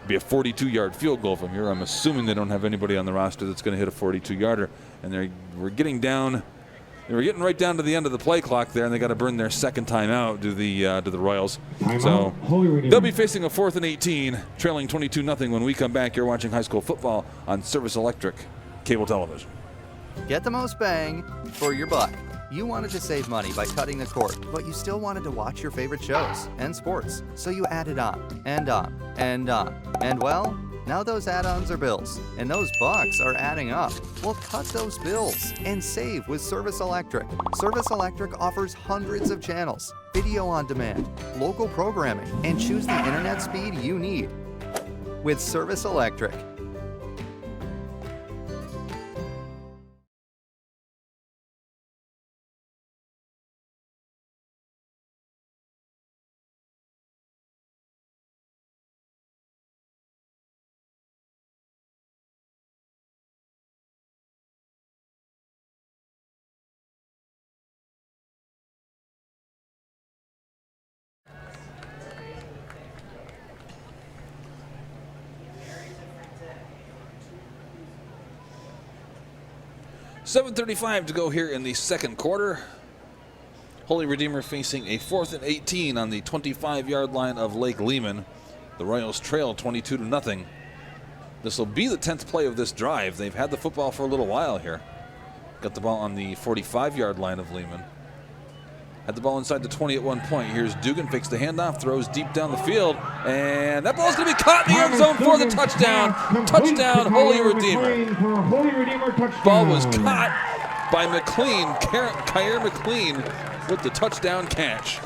be a 42-yard field goal from here. I'm assuming they don't have anybody on the roster that's going to hit a 42-yarder, and they were getting right down to the end of the play clock there, and they got to burn their 2nd time out to the Royals. Timeout, So Holy Redeemer. they'll be facing a 4th and 18, trailing 22-0 when we come back. You're watching high school football on Service Electric Cable Television. Get the most bang for your buck. You wanted to save money by cutting the cord, but you still wanted to watch your favorite shows and sports, so you added on and on and on. And well, now those add-ons are bills, and those bucks are adding up. Well, cut those bills and save with Service Electric. Service Electric offers hundreds of channels, video on demand, local programming, and choose the internet speed you need with Service Electric. .7:35 to go here in the second quarter. Holy Redeemer facing a 4th and 18 on the 25-yard line of Lake-Lehman. The Royals trail 22-0. This will be the 10th play of this drive. They've had the football for a little while here. Got the ball on the 45-yard line of Lehman. Had the ball inside the 20 at one point. Here's Dugan, fakes the handoff, throws deep down the field, and that ball's going to be caught in the end zone for the touchdown. Touchdown, Holy Redeemer. Ball was caught by McLean, Kyer McLean, with the touchdown catch.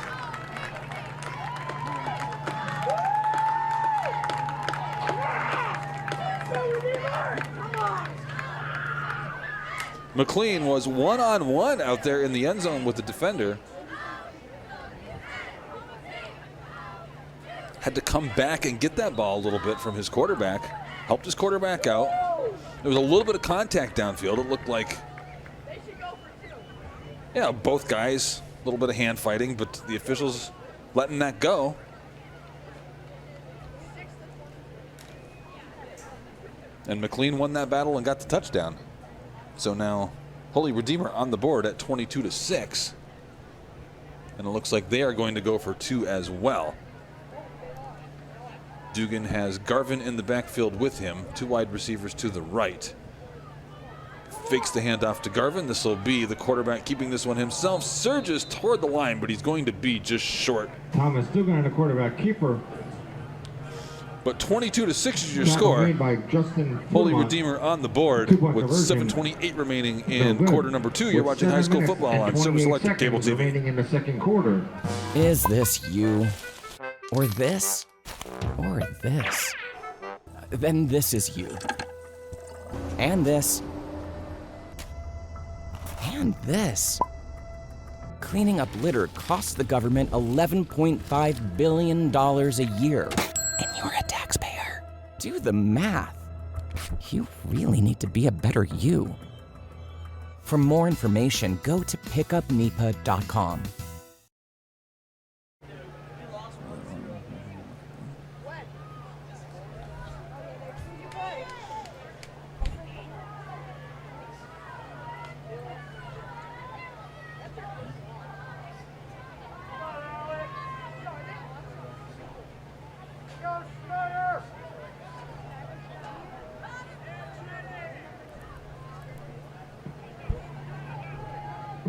McLean was one-on-one out there in the end zone with the defender. Had to come back and get that ball a little bit from his quarterback. Helped his quarterback out. There was a little bit of contact downfield. It looked like, yeah, both guys, a little bit of hand fighting, but the officials letting that go. And McLean won that battle and got the touchdown. So now Holy Redeemer on the board at 22-6. And it looks like they are going to go for 2 as well. Dugan has Garvin in the backfield with him. 2 wide receivers to the right. Fakes the handoff to Garvin. This will be the quarterback keeping this one himself. Surges toward the line, but he's going to be just short. Thomas Dugan and the quarterback keeper. But 22-6 is your score. Holy Redeemer on the board with 7:28 remaining in quarter number 2. You're watching high school football on Service Electric Cable TV. Remaining in the second quarter. Is this you? Or this? Or this? Then this is you. And this. And this. Cleaning up litter costs the government $11.5 billion a year. And you're a taxpayer. Do the math. You really need to be a better you. For more information, go to pickupnepa.com.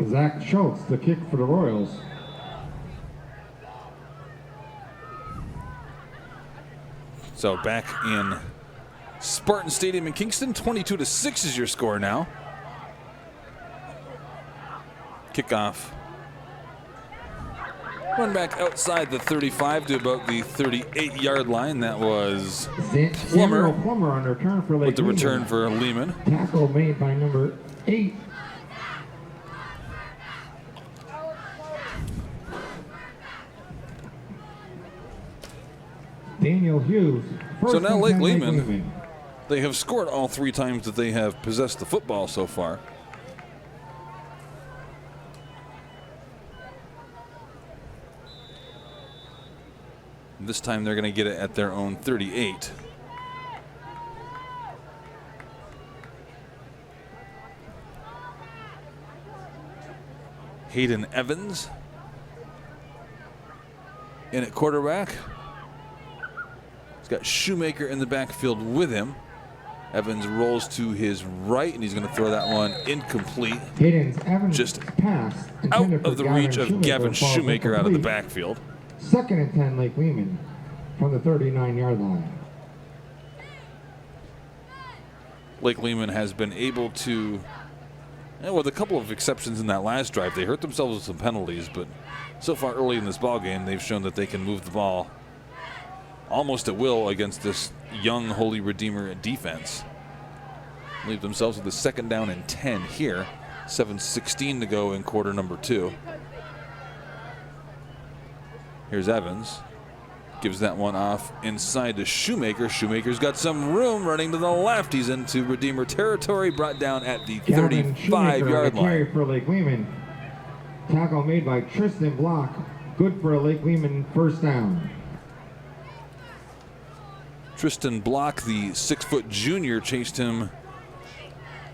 Zach Schultz, the kick for the Royals. So back in Spartan Stadium in Kingston, 22-6 is your score now. Kickoff. Run back outside the 35 to about the 38-yard line. That was Plummer on the return for with the return for Lehman. Tackle made by number 8. Daniel Hughes. So now Lake-Lehman, they have scored all 3 times that they have possessed the football so far. This time they're going to get it at their own 38. Hayden Evans in at quarterback. He's got Shoemaker in the backfield with him. Evans rolls to his right, and he's going to throw that one incomplete. Hayden's Evans Just pass out intended for of the reach of Gavin falls Shoemaker out of the incomplete. backfield. 2nd and 10, Lake-Lehman from the 39-yard line. Lake-Lehman has been able to, with a couple of exceptions in that last drive, they hurt themselves with some penalties, but so far early in this ballgame, they've shown that they can move the ball almost at will against this young Holy Redeemer defense. Leave themselves with a 2nd down and 10 here. 7:16 to go in quarter number 2. Here's Evans. Gives that one off inside to Shoemaker. Shoemaker's got some room running to the left. He's into Redeemer territory, brought down at the 35-yard line. Carry for Lake-Lehman. Tackle made by Tristan Block. Good for a Lake-Lehman 1st down. Tristan Block, the 6-foot junior, chased him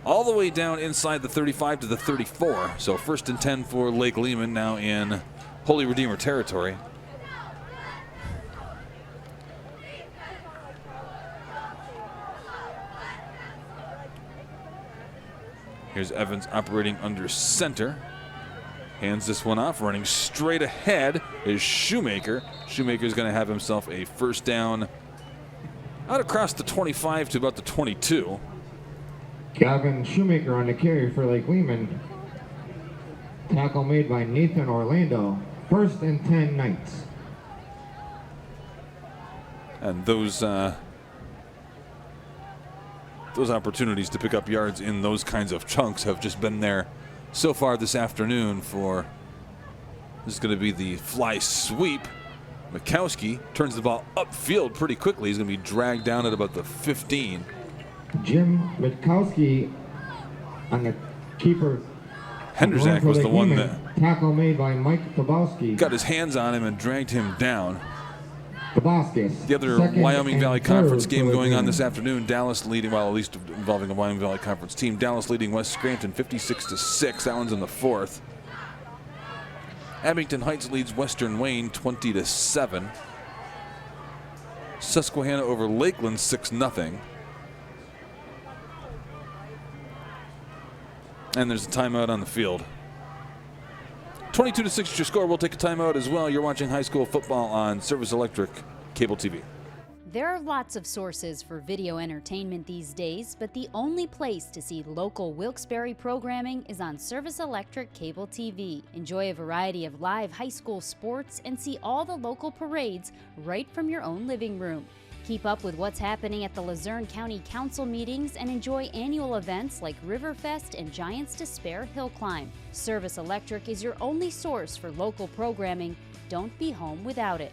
all the way down inside the 35 to the 34. So 1st and 10 for Lake-Lehman, now in Holy Redeemer territory. Here's Evans operating under center. Hands this one off, running straight ahead is Shoemaker. Shoemaker's going to have himself a 1st down out across the 25 to about the 22. Gavin Shoemaker on the carry for Lake-Lehman. Tackle made by Nathan Orlando. 1st and 10 Knights. And those opportunities to pick up yards in those kinds of chunks have just been there so far this afternoon. For this is going to be the fly sweep. Mikowski turns the ball upfield pretty quickly. He's going to be dragged down at about the 15. Jim Mikowski on the keeper. Henderzak was the one that tackle made by Mike Tabowski. got his hands on him and dragged him down. Tabowskis. The other Wyoming Valley Conference game going on this afternoon, Dallas leading, well, at least involving a Wyoming Valley Conference team, Dallas leading West Scranton 56-6. That one's in the 4th. Abington Heights leads Western Wayne 20-7. Susquehanna over Lakeland 6-0. And there's a timeout on the field. 22-6 is your score. We'll take a timeout as well. You're watching high school football on Service Electric Cable TV. There are lots of sources for video entertainment these days, but the only place to see local Wilkes-Barre programming is on Service Electric Cable TV. Enjoy a variety of live high school sports and see all the local parades right from your own living room. Keep up with what's happening at the Luzerne County Council meetings and enjoy annual events like Riverfest and Giants to Spare Hill Climb. Service Electric is your only source for local programming. Don't be home without it.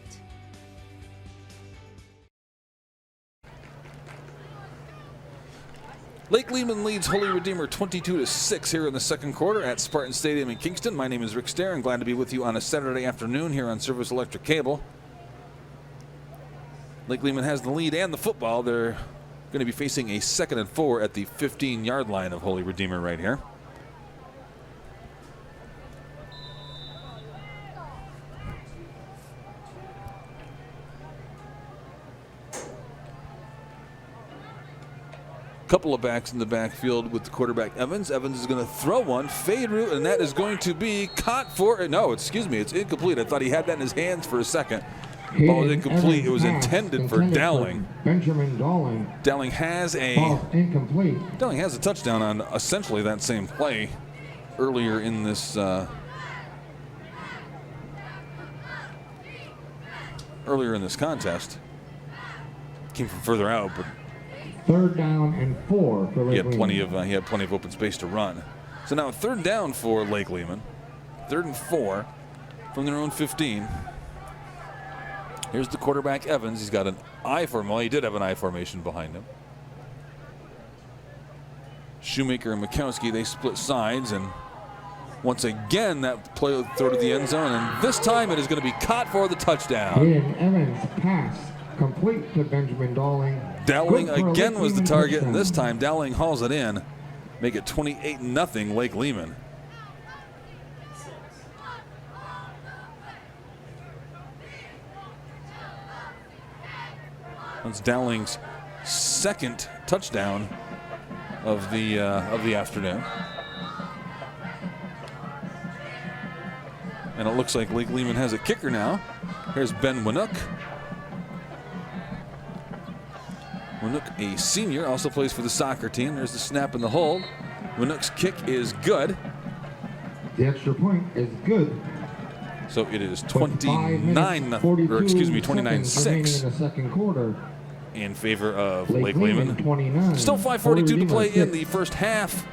Lake-Lehman leads Holy Redeemer 22-6 here in the 2nd quarter at Spartan Stadium in Kingston. My name is Rick Stair, and glad to be with you on a Saturday afternoon here on Service Electric Cable. Lake-Lehman has the lead and the football. They're going to be facing a 2nd and 4 at the 15-yard line of Holy Redeemer right here. Couple of backs in the backfield with the quarterback Evans. Evans is going to throw one, fade route, and that is going to be caught for, no, excuse me, it's incomplete. I thought he had that in his hands for a second. The ball is incomplete. Evans it was intended for Dowling. Benjamin Dowling. Dowling has incomplete. Dowling has a touchdown on essentially that same play earlier in this contest. Came from further out, but 3rd down and 4 for Lake-Lehman. He had plenty of open space to run. So now 3rd down for Lake-Lehman. 3rd and 4 from their own 15. Here's the quarterback Evans. He's got an I formation. Well, he did have an I formation behind him. Shoemaker and Mikowski, they split sides, and once again that play will throw to the end zone, and this time it is going to be caught for the touchdown. Hayden Evans pass complete to Benjamin Dowling. Dowling again was the target, and this time Dowling hauls it in. Make it 28-0 Lake-Lehman. That's Dowling's second touchdown of the afternoon. And it looks like Lake-Lehman has a kicker now. Here's Ben Winook. Winook, a senior, also plays for the soccer team. There's the snap and the hold. Winook's kick is good. The extra point is good. So it is 29-6 in the second quarter. in favor of Lake-Lehman. 29. Still 5:42 to play in the first half.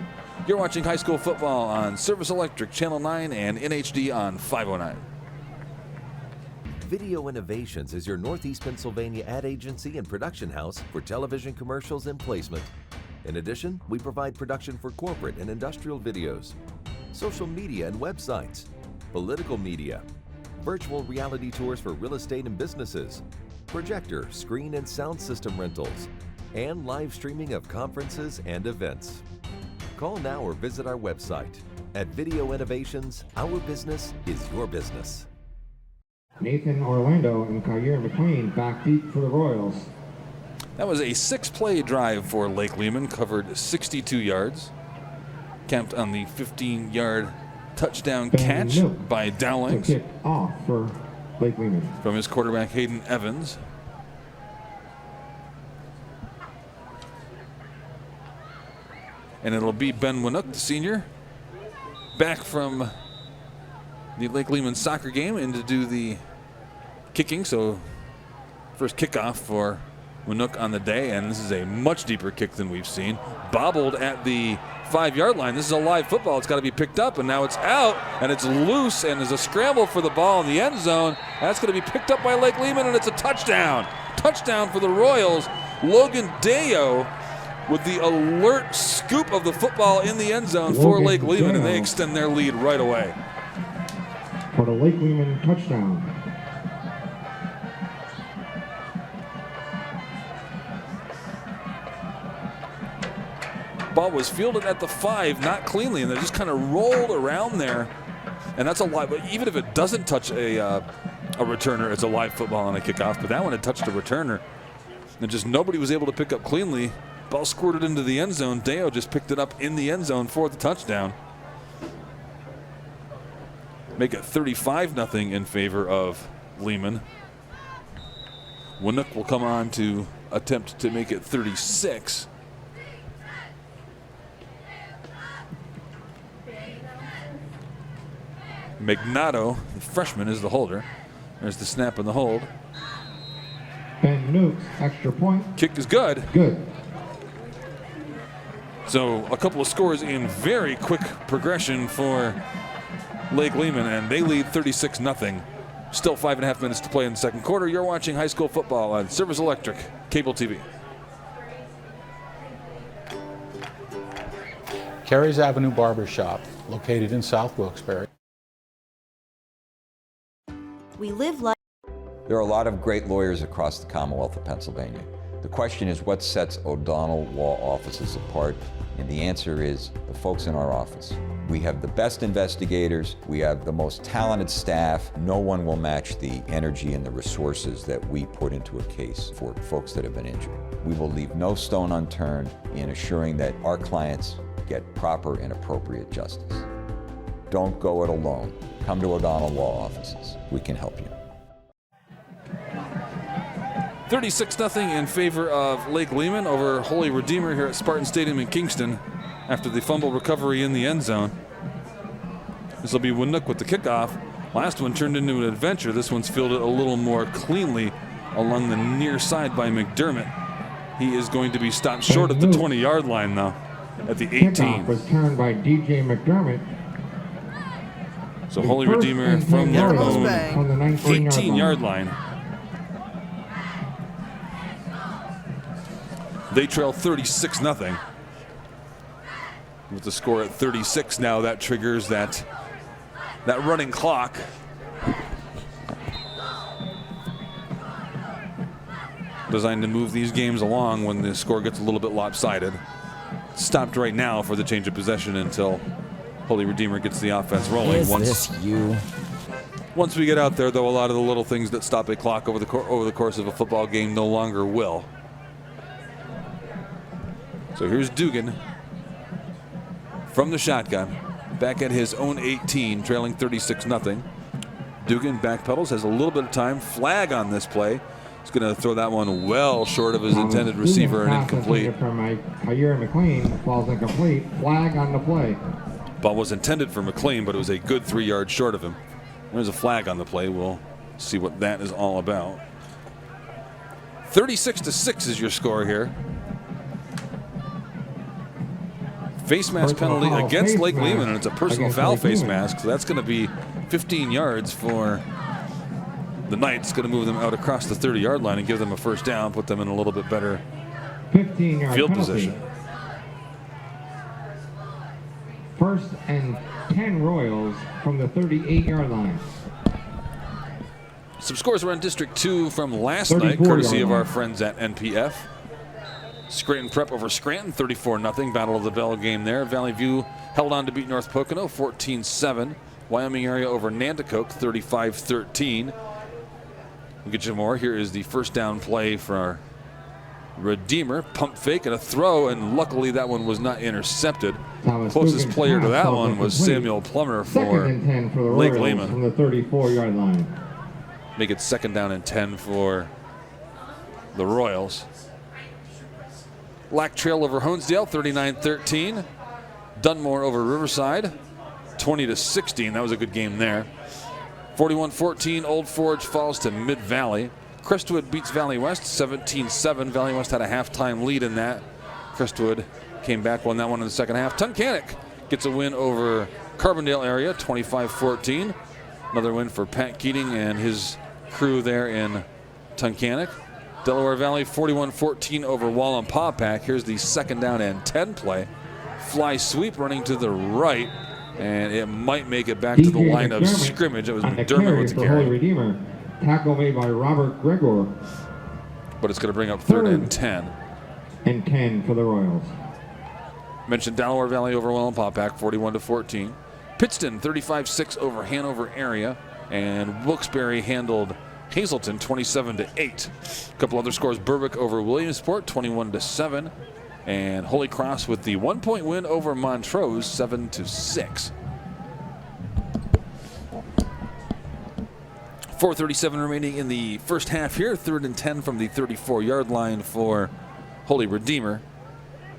You're watching high school football on Service Electric Channel 9 and NHD on 509. Video Innovations is your Northeast Pennsylvania ad agency and production house for television commercials and placement. In addition, we provide production for corporate and industrial videos, social media and websites, political media, virtual reality tours for real estate and businesses, projector, screen and sound system rentals, and live streaming of conferences and events. Call now or visit our website. At Video Innovations, our business is your business. Nathan Orlando and Kyrie McLean back deep for the Royals. That was a 6-play drive for Lake-Lehman, covered 62 yards. Capped on the 15-yard touchdown catch by Dowlings. Kick off for Lake-Lehman. From his quarterback, Hayden Evans. And it'll be Ben Winook, the senior, back from the Lake-Lehman soccer game and to do the kicking. So first kickoff for Winook on the day, and this is a much deeper kick than we've seen. Bobbled at the 5-yard line. This is a live football. It's got to be picked up, and now it's out, and it's loose, and there's a scramble for the ball in the end zone. That's going to be picked up by Lake-Lehman, and it's a touchdown. Touchdown for the Royals. Logan Deo with the alert scoop of the football in the end zone for Lake-Lehman, and they extend their lead right away. For the Lake-Lehman touchdown. Ball was fielded at the 5, not cleanly, and they just kind of rolled around there. And that's a live, but even if it doesn't touch a returner, it's a live football on a kickoff. But that one had touched a returner, and just nobody was able to pick up cleanly. Ball squirted into the end zone. Deo just picked it up in the end zone for the touchdown. Make it 35-0 in favor of Lehman. Winook will come on to attempt to make it 36. Magnato, the freshman, is the holder. There's the snap and the hold. Ben Nukes, extra point. Kick is good. Good. So a couple of scores in very quick progression for Lake-Lehman, and they lead 36-0. Still 5.5 minutes to play in the second quarter. You're watching high school football on Service Electric Cable TV. Carey's Avenue Barbershop, located in South Wilkes-Barre. We live life. There are a lot of great lawyers across the Commonwealth of Pennsylvania. The question is, what sets O'Donnell Law Offices apart? And the answer is the folks in our office. We have the best investigators. We have the most talented staff. No one will match the energy and the resources that we put into a case for folks that have been injured. We will leave no stone unturned in assuring that our clients get proper and appropriate justice. Don't go it alone. Come to O'Donnell Law Offices. We can help you. 36-0 in favor of Lake-Lehman over Holy Redeemer here at Spartan Stadium in Kingston after the fumble recovery in the end zone. This will be Winook with the kickoff. Last one turned into an adventure. This one's fielded a little more cleanly along the near side by McDermott. He is going to be stopped short at the 20-yard line, though, at the 18. Kickoff was turned by DJ McDermott. So Holy Redeemer from their own 18-yard line. They trail 36-0. With the score at 36 now, that triggers that running clock. Designed to move these games along when the score gets a little bit lopsided. Stopped right now for the change of possession until Holy Redeemer gets the offense rolling. Is this you? Once we get out there, though, a lot of the little things that stop a clock over the course of a football game no longer will. So here's Dugan from the shotgun, back at his own 18, trailing 36-0. Dugan backpedals, has a little bit of time. Flag on this play. He's going to throw that one well short of his intended receiver and incomplete. From Jair McLean falls incomplete. Flag on the play. Ball was intended for McLean, but it was a good 3 yards short of him. There's a flag on the play. We'll see what that is all about. 36-6 is your score here. Face mask penalty against Lake-Lehman, and it's a personal foul face mask, so that's going to be 15 yards for the Knights. Going to move them out across the 30-yard line and give them a first down, put them in a little bit better 15-yard field penalty. position. 1st and 10 Royals from the 38-yard line. Some scores around District 2 from last night, courtesy of our friends at NPF. Scranton Prep over Scranton, 34-0. Battle of the Bell game there. Valley View held on to beat North Pocono, 14-7. Wyoming area over Nanticoke, 35-13. We'll get you more. Here is the first down play for our Redeemer. Pump fake and a throw, and luckily that one was not intercepted. Closest player to that one was Samuel Plummer for Lake-Lehman. From the 34-yard line. Make it 2nd down and 10 for the Royals. Lac Trail over Honesdale, 39-13. Dunmore over Riverside, 20-16. That was a good game there. 41-14, Old Forge falls to Mid-Valley. Crestwood beats Valley West, 17-7. Valley West had a halftime lead in that. Crestwood came back, won that one in the second half. Tunkhannock gets a win over Carbondale area, 25-14. Another win for Pat Keating and his crew there in Tunkhannock. Delaware Valley 41-14 over Wallenpaupack. Here's the 2nd down and 10 play. Fly sweep running to the right, and it might make it back to the line of scrimmage. It was McDermott with the carry. Redeemer. Tackle made by Robert Gregor. But it's going to bring up 3rd and 10. And 10 for the Royals. Mentioned Delaware Valley over Wallenpaupack, 41-14. Pittston 35-6 over Hanover area, and Wilkes-Barre handled Hazleton 27-8. A couple other scores: Berwick over Williamsport 21-7, and Holy Cross with the 1-point win over Montrose 7-6. 4:37 remaining in the first half here. 3rd and 10 from the 34-yard line for Holy Redeemer.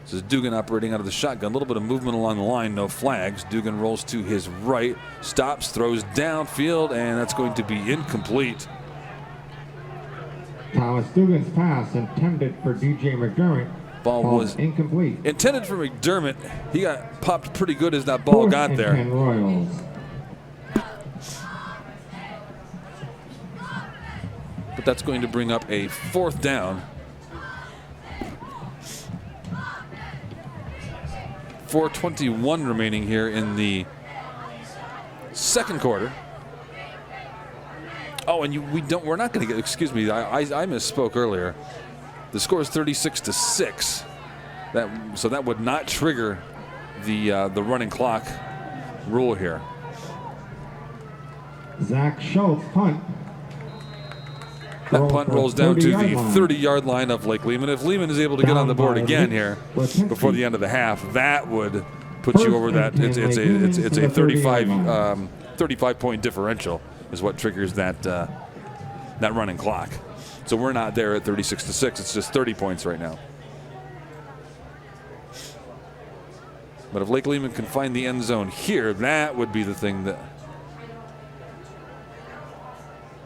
This is Dugan operating out of the shotgun. A little bit of movement along the line, no flags. Dugan rolls to his right, stops, throws downfield, and that's going to be incomplete. Thomas Dugan's pass intended for DJ McDermott. Ball was incomplete. Intended for McDermott. He got popped pretty good as that ball got there. 10 Royals. But that's going to bring up a 4th down. 4:21 remaining here in the second quarter. Oh, and we're not going to get, excuse me, I misspoke earlier. The score is 36-6. So that would not trigger the running clock rule here. Zach Schultz punt. That punt rolls down to the 30-yard line of Lake-Lehman. If Lehman is able to get on the board again here before the end of the half, that would put you over that. It's a 35-point differential is what triggers that running clock. So we're not there at 36-6. It's just 30 points right now. But if Lake-Lehman can find the end zone here, that would be the thing that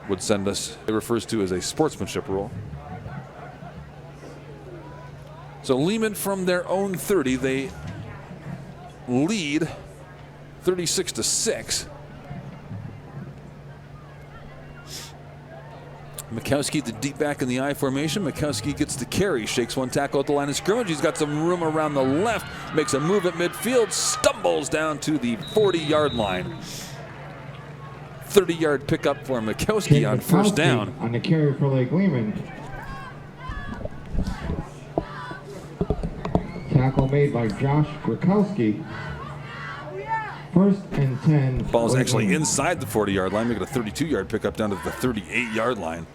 would send us. It refers to as a sportsmanship rule. So Lehman from their own 30, they lead 36-6. Mikowski, the deep back in the I formation. Mikowski gets the carry, shakes one tackle at the line of scrimmage. He's got some room around the left, makes a move at midfield, stumbles down to the 40-yard line. 30-yard pickup for Mikowski on first down. On the carry for Lake-Lehman. Tackle made by Josh Grakowski. 1st and 10. Ball's actually inside the 40-yard line, making a 32-yard pickup down to the 38-yard line.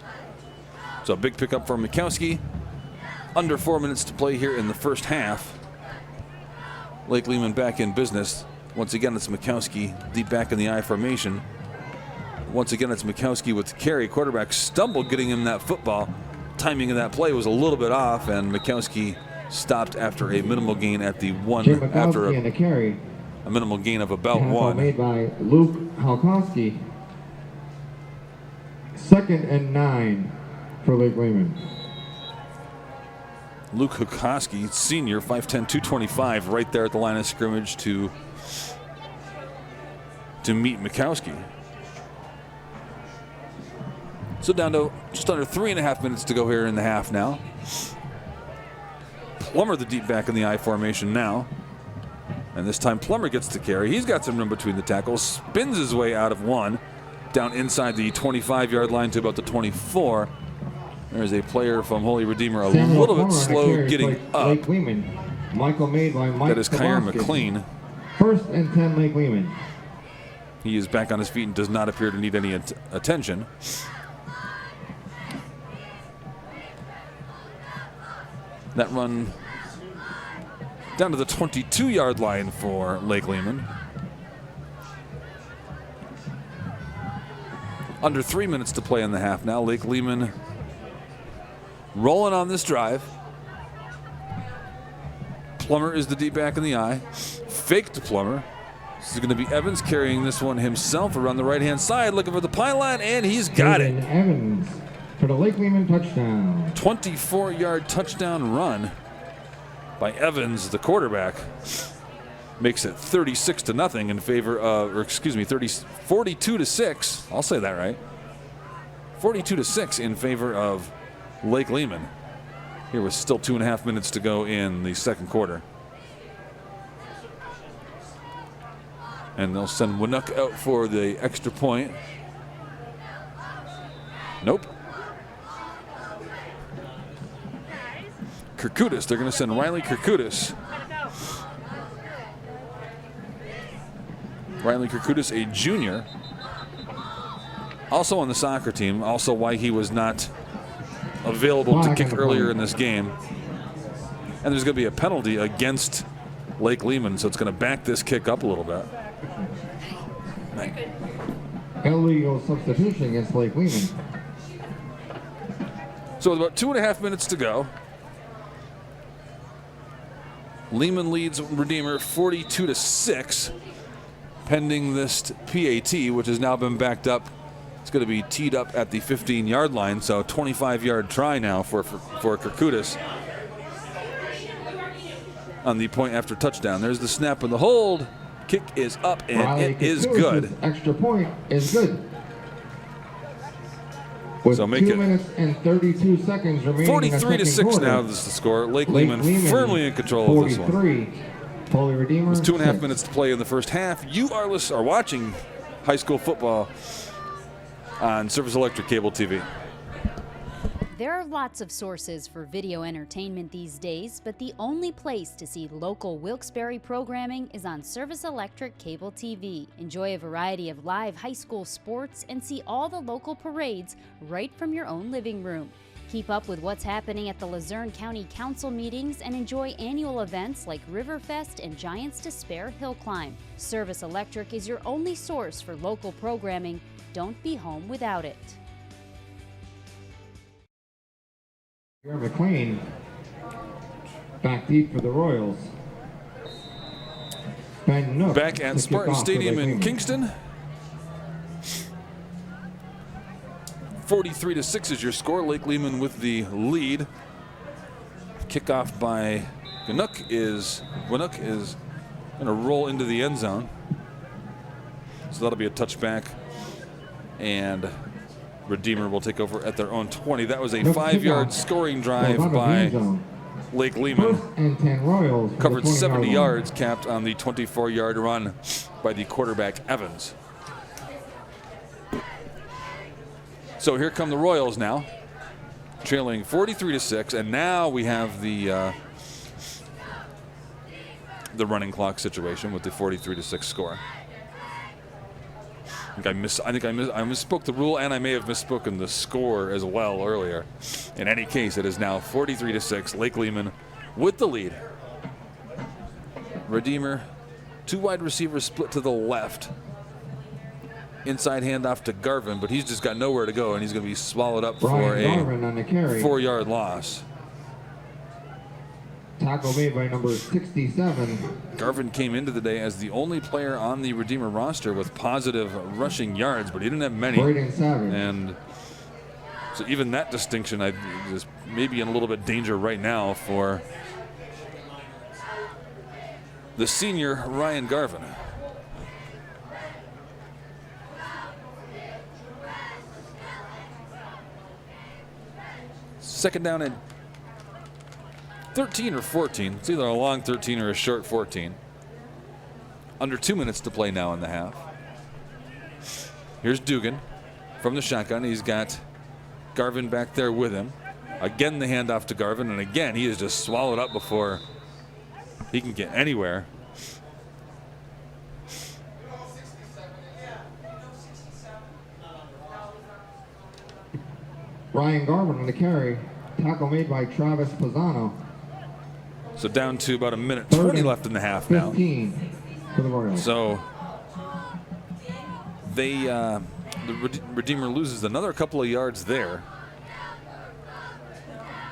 So a big pickup for Mikowski. Under 4 minutes to play here in the first half. Lake-Lehman back in business. Once again, it's Mikowski deep back in the I formation. Once again, it's Mikowski with the carry. Quarterback stumbled getting him that football. Timing of that play was a little bit off, and Mikowski stopped after a minimal gain at the one. After and a carry. A minimal gain of about Tackle one. Made by Luke Halkowski. 2nd and 9 for Lake-Lehman. Luke Halkowski, senior, 5'10", 225, right there at the line of scrimmage to meet Mikowski. So down to just under 3.5 minutes to go here in the half now. Plummer the deep back in the I formation now. And this time Plummer gets the carry. He's got some room between the tackles. Spins his way out of one. Down inside the 25-yard line to about the 24. There's a player from Holy Redeemer a little bit slow getting up. Lake-Lehman. Michael made by Mike. That is Kyer McLean. 1st and 10 Lake-Lehman. He is back on his feet and does not appear to need any attention. That run down to the 22-yard line for Lake-Lehman. Under 3 minutes to play in the half now. Lake-Lehman rolling on this drive. Plummer is the deep back in the I. Fake to Plummer. This is going to be Evans carrying this one himself around the right-hand side, looking for the pylon, and he's got it. Evans for the Lake-Lehman touchdown. 24-yard touchdown run by Evans, the quarterback. Makes it 36-0 in favor of, 42-6. I'll say that right. 42-6 in favor of Lake-Lehman. Here with still 2.5 minutes to go in the second quarter. And they'll send Winuk out for the extra point. Nope. Kirkudis, they're going to send Riley Kirkudis. Riley Kirkudis, a junior. Also on the soccer team. Also why he was not available to kick earlier in this game. And there's going to be a penalty against Lake-Lehman, so it's going to back this kick up a little bit. Illegal substitution against Lake-Lehman. So with about 2.5 minutes to go, Lehman leads Redeemer 42-6, pending this PAT, which has now been backed up. It's going to be teed up at the 15-yard line, so 25-yard try now for Kirkudis on the point after touchdown. There's the snap and the hold. Kick is up, and Riley it is good. Extra point is good. With So make 2 it minutes and 32 seconds remaining. 43-6 now is the score. Lake-Lehman firmly in control of this one. 43. Holy Redeemer. With 2.5 6. minutes to play in the first half. You are watching high school football on Service Electric Cable TV. There are lots of sources for video entertainment these days, but the only place to see local Wilkes-Barre programming is on Service Electric Cable TV. Enjoy a variety of live high school sports and see all the local parades right from your own living room. Keep up with what's happening at the Luzerne County Council meetings and enjoy annual events like Riverfest and Giants to Spare Hill Climb. Service Electric is your only source for local programming. Don't be home without it. McLean back deep for the Royals. Back at Spartan Stadium in Kingston. 43-6 is your score. Lake-Lehman with the lead. Kickoff by Winuk is going to roll into the end zone. So that'll be a touchback. And Redeemer will take over at their own 20. That was a 5-yard scoring drive by Lake-Lehman. And 10 Royals covered 70 yards, capped on the 24-yard run by the quarterback Evans. So here come the Royals now, trailing 43-6, and now we have the running clock situation with the 43-6 score. I misspoke the rule, and I may have misspoken the score as well earlier. In any case, it is now 43-6. Lake-Lehman with the lead. Redeemer, 2 wide receivers split to the left. Inside handoff to Garvin, but he's just got nowhere to go, and he's going to be swallowed up for a 4-yard loss. Tackle made by number 67. Garvin came into the day as the only player on the Redeemer roster with positive rushing yards, but he didn't have many. And so even that distinction is maybe in a little bit danger right now for the senior Ryan Garvin. Second down and 13 or 14. It's either a long 13 or a short 14. Under 2 minutes to play now in the half. Here's Dugan from the shotgun. He's got Garvin back there with him. Again, the handoff to Garvin, and again, he is just swallowed up before he can get anywhere. Ryan Garvin on the carry. Tackle made by Travis Pisano. So down to about a minute 20 left in the half now. 15 for the Royals. So they, the Redeemer loses another couple of yards there.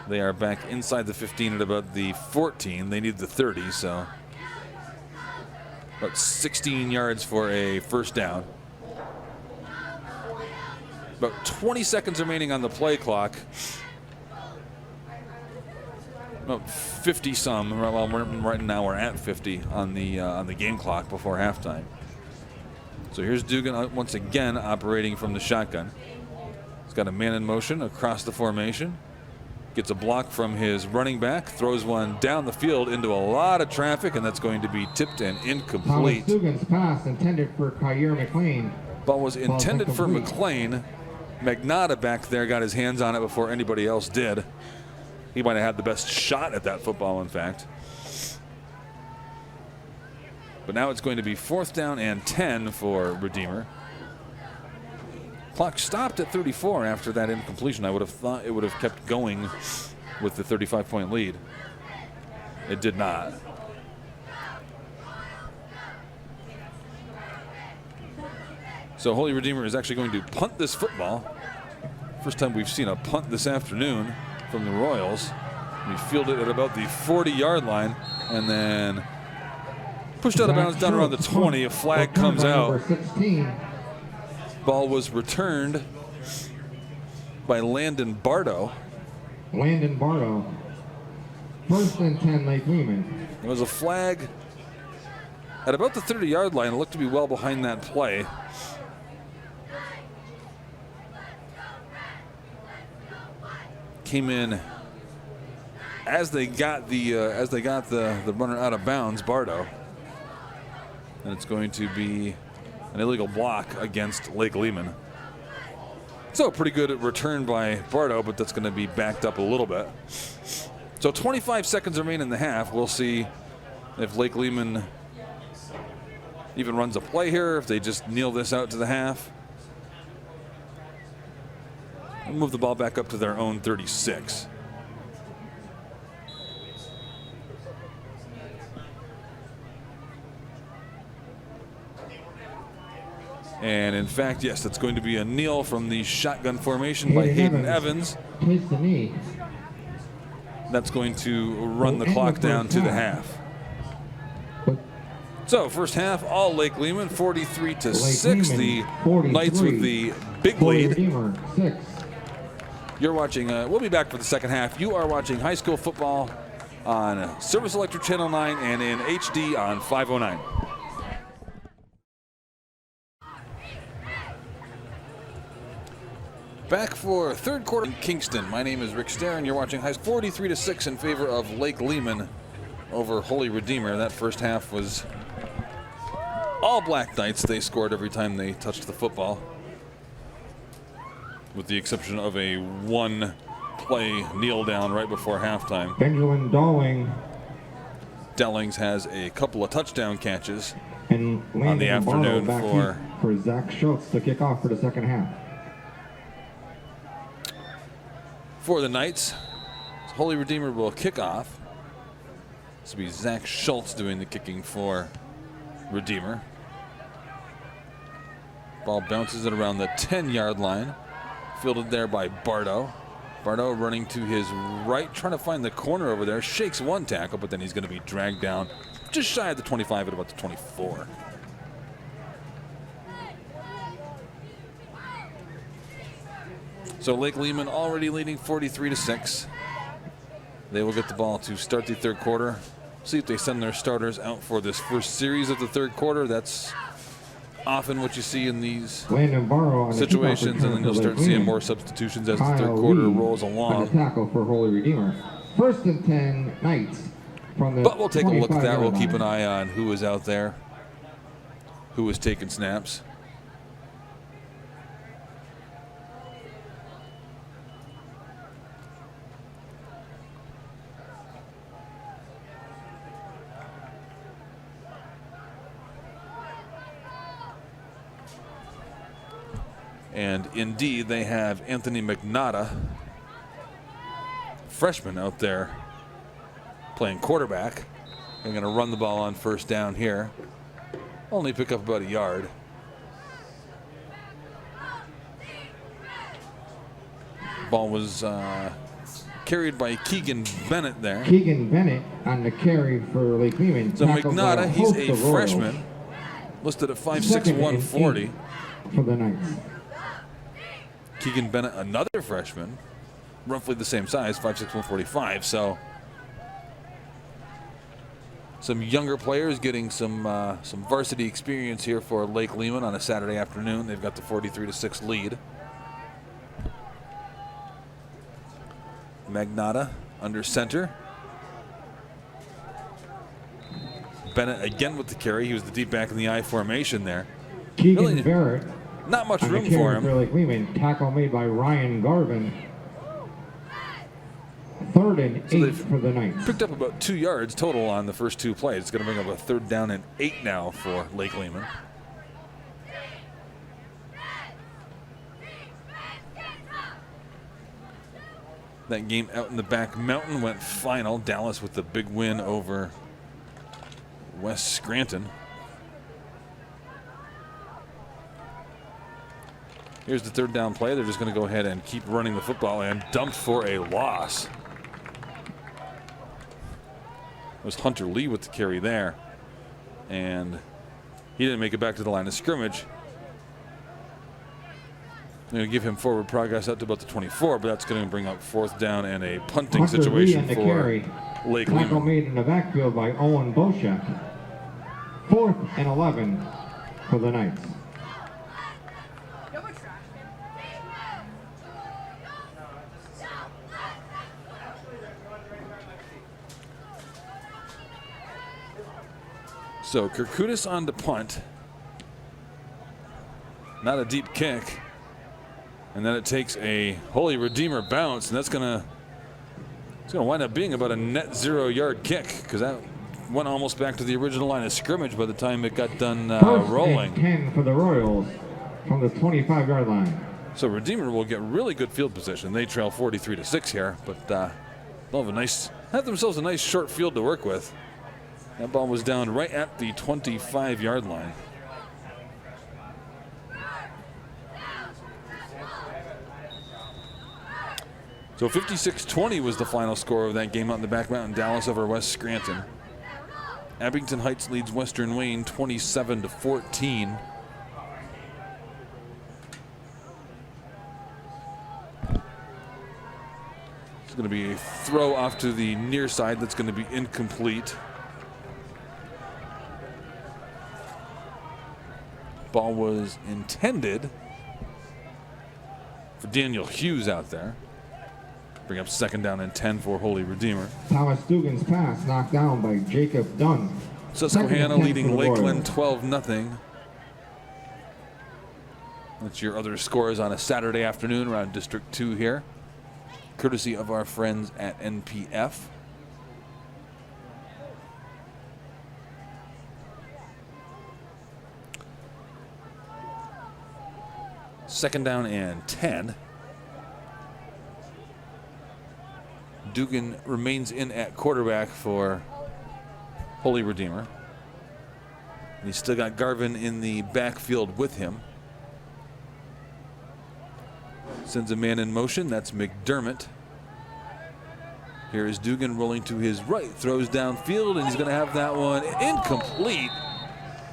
They are back inside the 15 at about the 14. They need the 30, so about 16 yards for a first down. About 20 seconds remaining on the play clock. About 50 some. Well, right now we're at 50 on the game clock before halftime. So here's Dugan once again operating from the shotgun. He's got a man in motion across the formation. Gets a block from his running back. Throws one down the field into a lot of traffic, and that's going to be tipped and incomplete. Thomas Dugan's pass intended for Kyer McLean. Ball was intended for McLean. Magnotta back there got his hands on it before anybody else did. He might have had the best shot at that football, in fact. But now it's going to be 4th down and 10 for Redeemer. Clock stopped at 34 after that incompletion. I would have thought it would have kept going with the 35-point lead. It did not. So Holy Redeemer is actually going to punt this football. First time we've seen a punt this afternoon from the Royals. We fielded at about the 40-yard line and then pushed out of bounds down around the 20. A flag comes out. Ball was returned by Landon Bardo. Landon Bardo. 1st and 10, Lake-Lehman. It was a flag at about the 30-yard line. It looked to be well behind that play. Came in as they got the runner out of bounds, Bardo, and it's going to be an illegal block against Lake-Lehman. So a pretty good return by Bardo, but that's going to be backed up a little bit. So 25 seconds remain in the half. We'll see if Lake-Lehman even runs a play here, if they just kneel this out to the half. We'll move the ball back up to their own 36. And in fact, yes, it's going to be a kneel from the shotgun formation by Hayden Evans. Takes the knee. That's going to run the clock down to the half. So first half, all Lake-Lehman, 43-6. The Knights with the big lead. You're watching, we'll be back for the second half. You are watching high school football on Service Electric Channel 9 and in HD on 509. Back for third quarter in Kingston. My name is Rick Starron. You're watching high school 43-6 in favor of Lake-Lehman over Holy Redeemer. That first half was all Black Knights. They scored every time they touched the football, with the exception of a one-play kneel down right before halftime. Benjamin Dellings has a couple of touchdown catches and on the afternoon for Zach Schultz to kick off for the second half. For the Knights, Holy Redeemer will kick off. This will be Zach Schultz doing the kicking for Redeemer. Ball bounces it around the 10-yard line. Fielded there by Bardo. Bardo running to his right, trying to find the corner over there. Shakes one tackle, but then he's going to be dragged down just shy of the 25 at about the 24. So Lake-Lehman already leading 43-6. They will get the ball to start the third quarter. See if they send their starters out for this first series of the third quarter. That's often what you see in these situations, and then you'll start seeing more substitutions as the third quarter rolls along. Tackle for Holy Redeemer. 1st and 10, Knights. But we'll take a look at that. We'll keep an eye on who is out there, who is taking snaps. And indeed, they have Anthony McNaughta, freshman, out there playing quarterback. They're going to run the ball on first down here. Only pick up about a yard. Ball was carried by Keegan Bennett there. Keegan Bennett on the carry for Lake-Lehman. So McNaughta, he's a freshman, listed at 5'6", 140. For the Knights. Keegan Bennett, another freshman, roughly the same size, 5'6", 145. So some younger players getting some varsity experience here for Lake-Lehman on a Saturday afternoon. They've got the 43-6 lead. McNaughta under center. Bennett again with the carry. He was the deep back in the I formation there. Keegan really Barrett. Not much room for him. Lake-Lehman. Tackle made by Ryan Garvin. 3rd and 8 for the Knights. Picked up about 2 yards total on the first 2 plays. It's going to bring up a 3rd down and 8 now for Lake-Lehman. That game out in the back mountain went final. Dallas with the big win over West Scranton. Here's the 3rd down play. They're just going to go ahead and keep running the football, and dumped for a loss. It was Hunter Lee with the carry there, and he didn't make it back to the line of scrimmage. I'm going to give him forward progress out to about the 24, but that's going to bring up 4th down and a punting Hunter situation Lee for carry. Lake-Lehman. Tackle made in the backfield by Owen Boschek. 4th and 11 for the Knights. So Kirkudis on to punt. Not a deep kick. And then it takes a Holy Redeemer bounce, and it's gonna wind up being about a net 0-yard kick, because that went almost back to the original line of scrimmage by the time it got done rolling. 10 for the Royals from the 25-yard line. So Redeemer will get really good field position. They trail 43-6 here, but they'll have themselves a nice short field to work with. That ball was down right at the 25-yard line. So 56-20 was the final score of that game out in the back mountain. Dallas over West Scranton. Abington Heights leads Western Wayne 27-14. It's going to be a throw off to the near side that's going to be incomplete. Ball was intended for Daniel Hughes out there. Bring up 2nd down and 10 for Holy Redeemer. Thomas Dugan's pass knocked down by Jacob Dunn. Susquehanna leading Lakeland 12-0. That's your other scores on a Saturday afternoon around District 2 here, courtesy of our friends at NPF. Second down and 10. Dugan remains in at quarterback for Holy Redeemer. And he's still got Garvin in the backfield with him. Sends a man in motion. That's McDermott. Here is Dugan rolling to his right. Throws downfield, and he's going to have that one incomplete.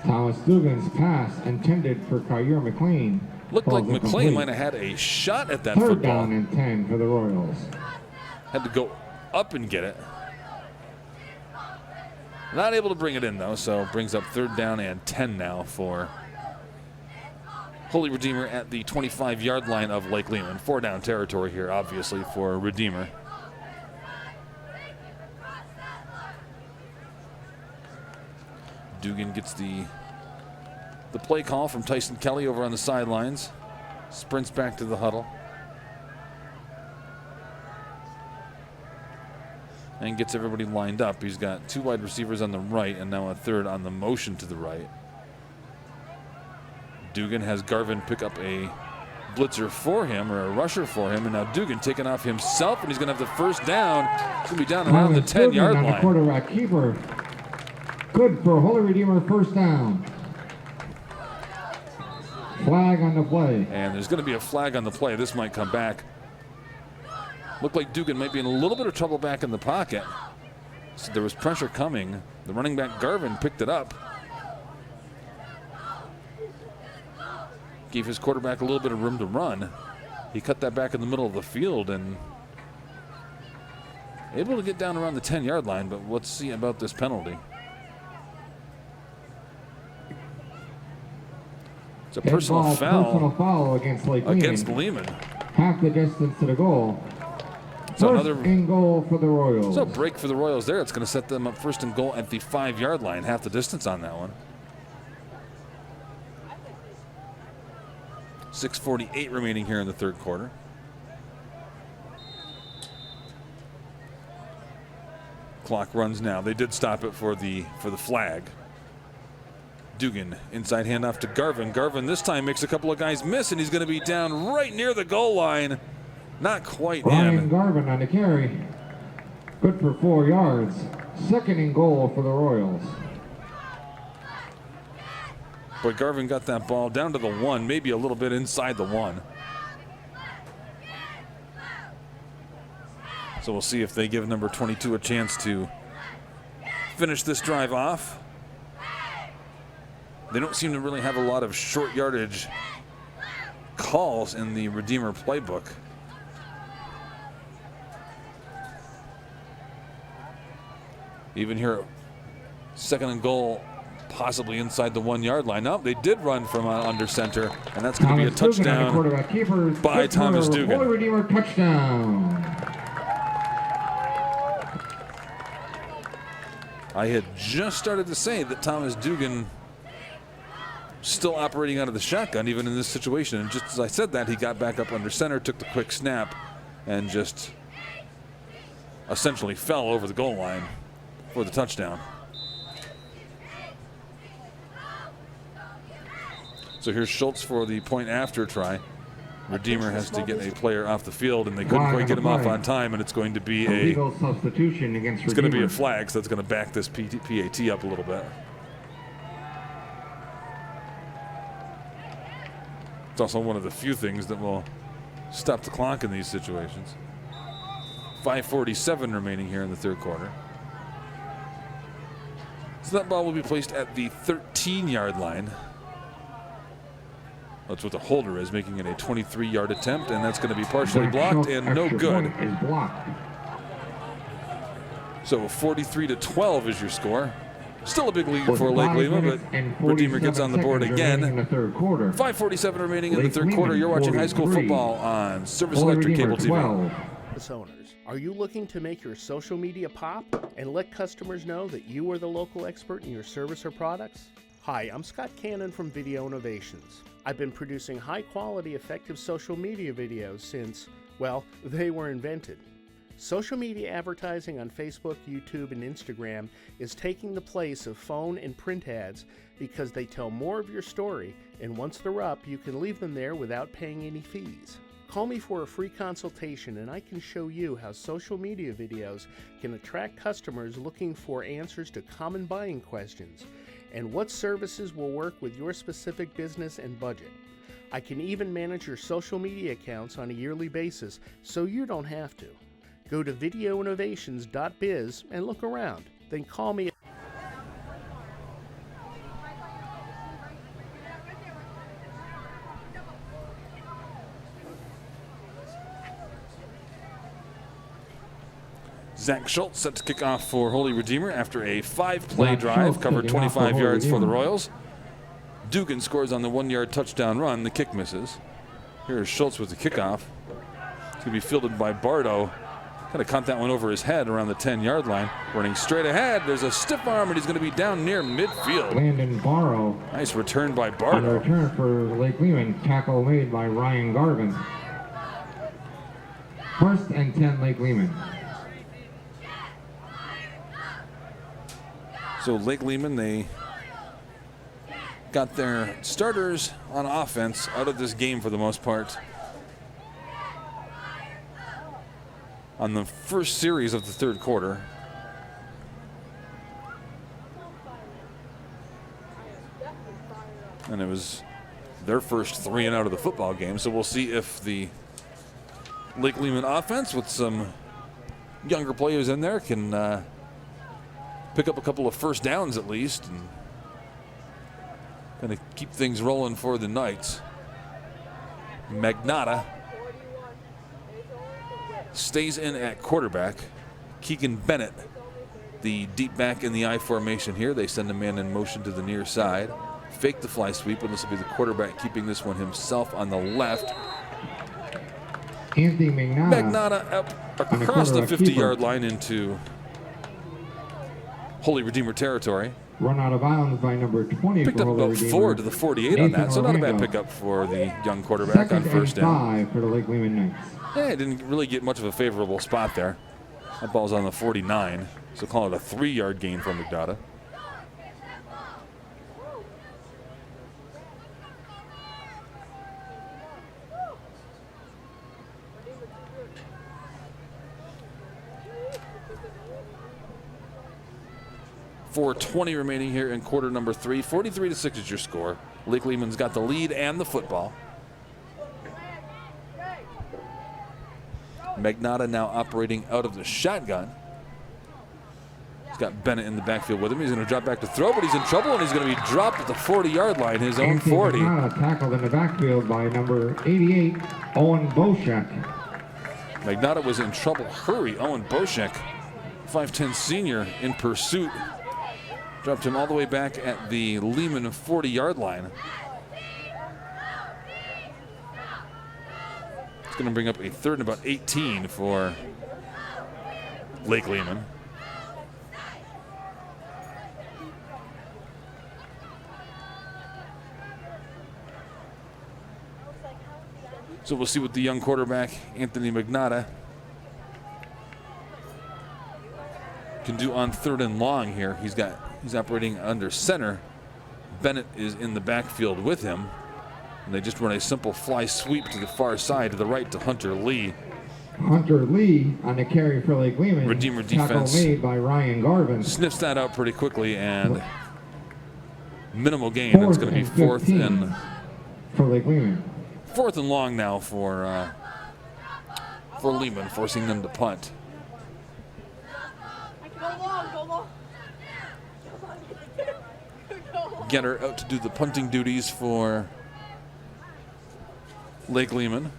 Thomas Dugan's pass intended for Kyer McLean. Looked like McLean might have had a shot at that Third football. down and 10 for the Royals. Had to go up and get it. Not able to bring it in, though, so brings up 3rd down and 10 now for Holy Redeemer at the 25-yard line of Lake-Lehman. 4-down territory here, obviously, for Redeemer. Dugan gets the play call from Tyson Kelly over on the sidelines. Sprints back to the huddle. And gets everybody lined up. He's got 2 wide receivers on the right and now a 3rd on the motion to the right. Dugan has Garvin pick up a blitzer for him, or a rusher for him, and now Dugan taking off himself, and he's going to have the 1st down. It's going to be down around the 10-yard line. Quarterback keeper. Good for Holy Redeemer, 1st down. Flag on the play. And there's going to be a flag on the play. This might come back. Looked like Dugan might be in a little bit of trouble back in the pocket. So there was pressure coming. The running back Garvin picked it up. Gave his quarterback a little bit of room to run. He cut that back in the middle of the field and able to get down around the 10-yard line, but let's see about this penalty. It's a personal foul against Lake-Lehman. Against Lehman. Half the distance to the goal. So 1st and goal for the Royals. So a break for the Royals there. It's going to set them up 1st and goal at the 5-yard line. Half the distance on that one. 6:48 remaining here in the 3rd quarter. Clock runs now. They did stop it for the flag. Dugan, inside handoff to Garvin. Garvin this time makes a couple of guys miss, and he's going to be down right near the goal line. Not quite Brian in. Garvin on the carry. Good for 4 yards. 2nd and goal for the Royals. But Garvin got that ball down to the 1, maybe a little bit inside the 1. So we'll see if they give number 22 a chance to finish this drive off. They don't seem to really have a lot of short yardage calls in the Redeemer playbook. Even here, 2nd and goal, possibly inside the 1-yard line. No, they did run from under center, and that's going to be a touchdown by Thomas Dugan. Holy Redeemer touchdown. I had just started to say that Thomas Dugan still operating out of the shotgun even in this situation, and just as I said that, he got back up under center, took the quick snap, and just essentially fell over the goal line for the touchdown. So here's Schultz for the point after try. Redeemer has to get a player off the field, and they couldn't quite get him off on time, and it's going to be a substitution against it's going to be a flag, so that's going to back this PAT up a little bit. It's also one of the few things that will stop the clock in these situations. 5:47 remaining here in the 3rd quarter. So that ball will be placed at the 13-yard line. That's what the holder is, making it a 23-yard attempt, and that's going to be partially blocked and no good. So 43-12 is your score. Still a big lead for Lake-Lehman, but Redeemer gets on the board again. 5:47 remaining in the 3rd quarter. You're watching high school football on Service Electric Cable TV. Business owners, are you looking to make your social media pop and let customers know that you are the local expert in your service or products? Hi, I'm Scott Cannon from Video Innovations. I've been producing high-quality, effective social media videos since, well, they were invented. Social media advertising on Facebook, YouTube, and Instagram is taking the place of phone and print ads because they tell more of your story, and once they're up, you can leave them there without paying any fees. Call me for a free consultation and I can show you how social media videos can attract customers looking for answers to common buying questions and what services will work with your specific business and budget. I can even manage your social media accounts on a yearly basis so you don't have to. Go to videoinnovations.biz and look around. Then call me. Zach Schultz set to kick off for Holy Redeemer after a 5-play drive, Schultz covered kicking off 25 for yards Holy for the Redeemer. Royals. Dugan scores on the 1-yard touchdown run. The kick misses. Here's Schultz with the kickoff. It's going to be fielded by Bardo. Kind of caught that one over his head around the 10-yard line. Running straight ahead. There's a stiff arm, and he's going to be down near midfield. Landon Barrow. Nice return by On the Bardo. return for Lake-Lehman, tackle made by Ryan Garvin. 1st and 10 Lake-Lehman. So Lake-Lehman, they got their starters on offense out of this game for the most part. On the first series of the third quarter. And it was their first 3 and out of the football game. So we'll see if the Lake-Lehman offense with some younger players in there can pick up a couple of first downs at least and kind of keep things rolling for the Knights. Magnotta stays in at quarterback. Keegan Bennett, the deep back in the I formation here. They send a man in motion to the near side. Fake the fly sweep, and this will be the quarterback keeping this one himself on the left. Anthony Magnotta up across the 50-yard line into Holy Redeemer territory. Run out of bounds by number 20 Picked for up Holy about Redeemer. 4 to the 48 on that, so not a bad pickup for the young quarterback on 2nd first and down. 5 for the Lake-Lehman Knights. Yeah, didn't really get much of a favorable spot there. That ball's on the 49, so call it a 3-yard gain for Magnotta. .420 remaining here in quarter number 3. 43-6 is your score. Lake-Lehman's got the lead and the football. Magnotta now operating out of the shotgun. He's got Bennett in the backfield with him. He's going to drop back to throw, but he's in trouble, and he's going to be dropped at the 40-yard line, his own 40. Magnotta tackled in the backfield by number 88, Owen Boschek. Magnotta was in trouble. Hurry, Owen Boschek, 5'10 senior in pursuit. Dropped him all the way back at the Lehman 40-yard line. It's going to bring up a 3rd and about 18 for Lake-Lehman. So we'll see what the young quarterback, Anthony Magnotta, can do on 3rd and long here. He's operating under center. Bennett is in the backfield with him. And they just run a simple fly sweep to the far side to the right to Hunter Lee. Hunter Lee on the carry for Lake-Lehman. Redeemer Tackle defense made by Ryan Garvin. Sniffs that out pretty quickly, and minimal gain. It's going to be 4th and for Lake-Lehman. 4th and long now for Lehman, forcing them to punt. Getter out to do the punting duties for Lake-Lehman.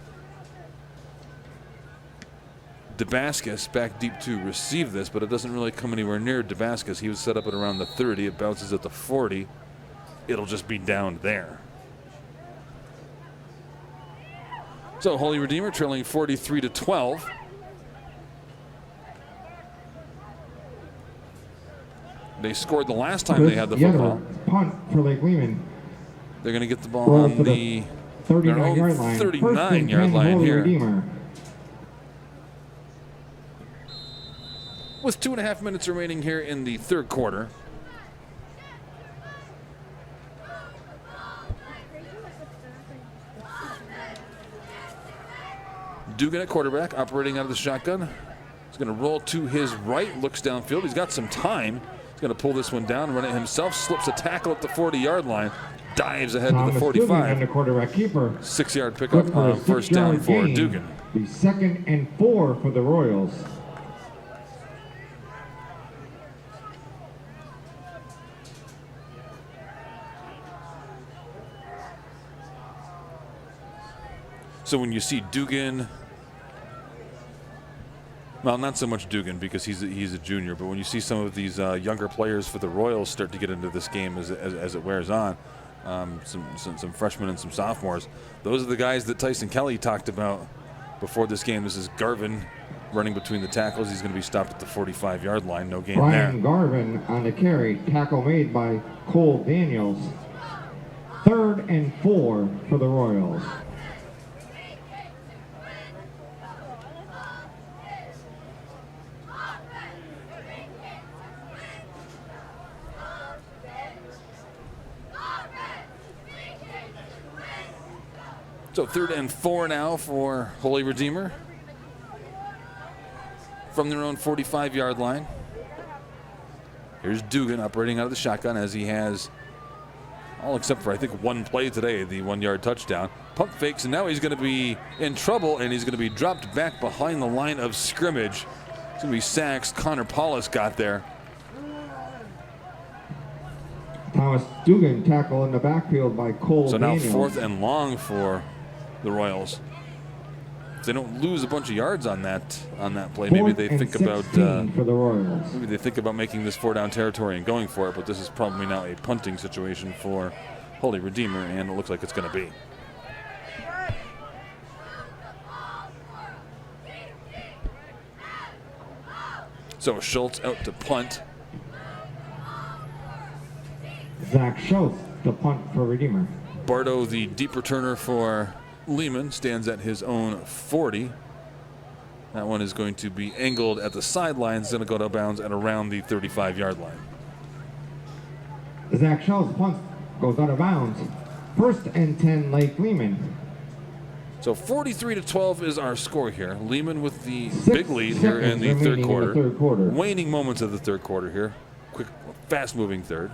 Damascus back deep to receive this, but it doesn't really come anywhere near Damascus. He was set up at around the 30. It bounces at the 40. It'll just be down there. So Holy Redeemer trailing 43-12. They scored the last time they had the football. Punt for Lake-Lehman. They're going to get the ball on the 39-yard line. 39-yard line here. Redeemer. With 2.5 minutes remaining here in the third quarter. Dugan at quarterback, operating out of the shotgun. He's going to roll to his right, looks downfield. He's got some time. He's going to pull this one down, run it himself, slips a tackle at the 40-yard line, dives ahead to the 45. The quarterback keeper. 6-yard pickup on first down for Dugan. The 2nd and 4 for the Royals. So when you see Dugan, well, not so much Dugan because he's a junior, but when you see some of these younger players for the Royals start to get into this game as it wears on, some freshmen and some sophomores, those are the guys that Tyson Kelly talked about before this game. This is Garvin running between the tackles. He's going to be stopped at the 45-yard line. No gain there. Brian Garvin on the carry. Tackle made by Cole Daniels. 3rd and 4 for the Royals. So 3rd and 4 now for Holy Redeemer from their own 45-yard line. Here's Dugan operating out of the shotgun as he has all except for I think one play today, the 1-yard touchdown. Pump fakes, and now he's going to be in trouble, and he's going to be dropped back behind the line of scrimmage. It's going to be sacks. Connor Paulus got there. Thomas Dugan tackle in the backfield by Cole Daniels. So now 4th and long for the Royals. If they don't lose a bunch of yards on that play, maybe they think about for the Royals. Maybe they think about making this 4-down territory and going for it. But this is probably now a punting situation for Holy Redeemer, and it looks like it's going to be. So Schultz out to punt. Zach Schultz to punt for Redeemer. Bardo, the deep returner for Lehman, stands at his own 40. That one is going to be angled at the sidelines, going to go out of bounds at around the 35-yard line. Zach Schultz punt goes out of bounds. 1st and 10, Lake-Lehman. So 43-12 is our score here. Lehman with the big lead here in the third quarter. Waning moments of the third quarter here. Quick, fast-moving third.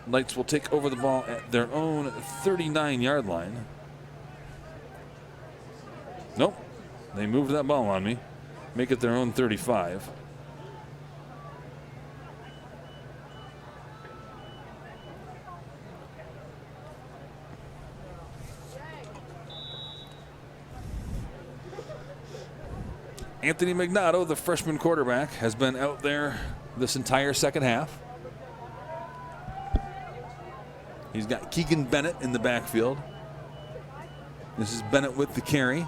Knights will take over the ball at their own 39-yard line. Nope. They moved that ball on me. Make it their own 35. Anthony Magnato, the freshman quarterback, has been out there this entire second half. He's got Keegan Bennett in the backfield. This is Bennett with the carry.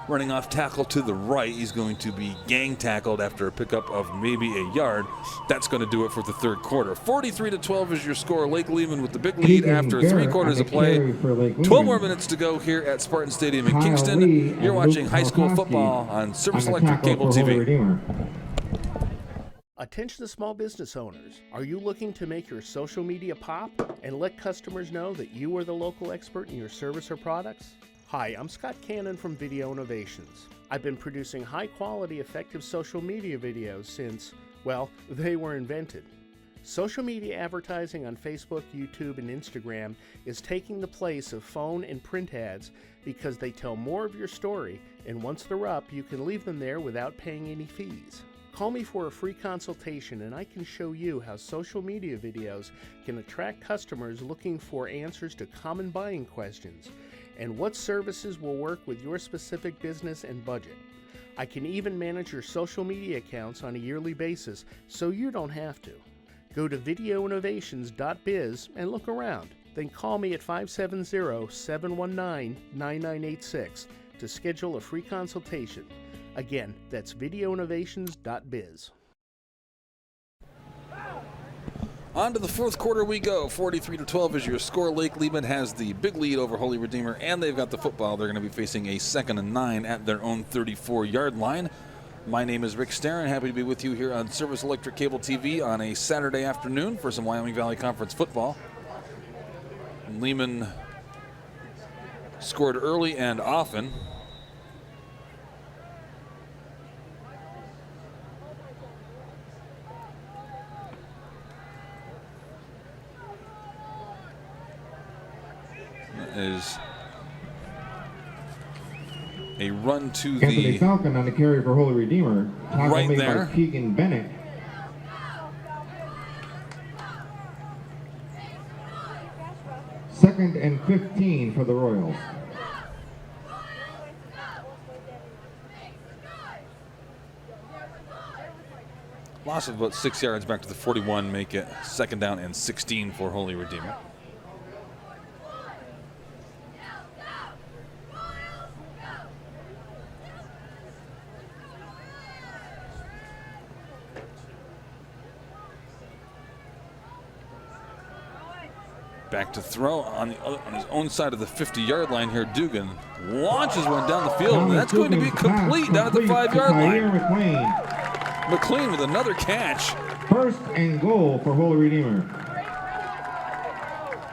Running off tackle to the right. He's going to be gang tackled after a pickup of maybe a yard. That's going to do it for the third quarter. 43-12 is your score. Lake-Lehman with the big lead after 3 quarters of play. 12 more minutes to go here at Spartan Stadium in Kingston. You're watching high school football on Service Electric Cable TV. Attention to small business owners. Are you looking to make your social media pop and let customers know that you are the local expert in your service or products? Hi, I'm Scott Cannon from Video Innovations. I've been producing high-quality, effective social media videos since, well, they were invented. Social media advertising on Facebook, YouTube, and Instagram is taking the place of phone and print ads because they tell more of your story, and once they're up, you can leave them there without paying any fees. Call me for a free consultation and I can show you how social media videos can attract customers looking for answers to common buying questions and what services will work with your specific business and budget. I can even manage your social media accounts on a yearly basis so you don't have to. Go to videoinnovations.biz and look around. Then call me at 570-719-9986 to schedule a free consultation. Again, that's videoinnovations.biz. On to the fourth quarter we go. 43-12 is your score. Lake-Lehman has the big lead over Holy Redeemer, and they've got the football. They're going to be facing a 2nd and 9 at their own 34-yard line. My name is Rick Starron. Happy to be with you here on Service Electric Cable TV on a Saturday afternoon for some Wyoming Valley Conference football. Lehman scored early and often. That is a run to Anthony the Falcon on the carry for Holy Redeemer. Tackle right made there. by Keegan Bennett. Second and 15 for the Royals. Loss of about 6 yards back to the 41, make it 2nd down and 16 for Holy Redeemer. Back to throw on his own side of the 50-yard line here. Dugan launches one down the field, and that's going to be complete down at the 5-yard line. McLean with another catch. First and goal for Holy Redeemer.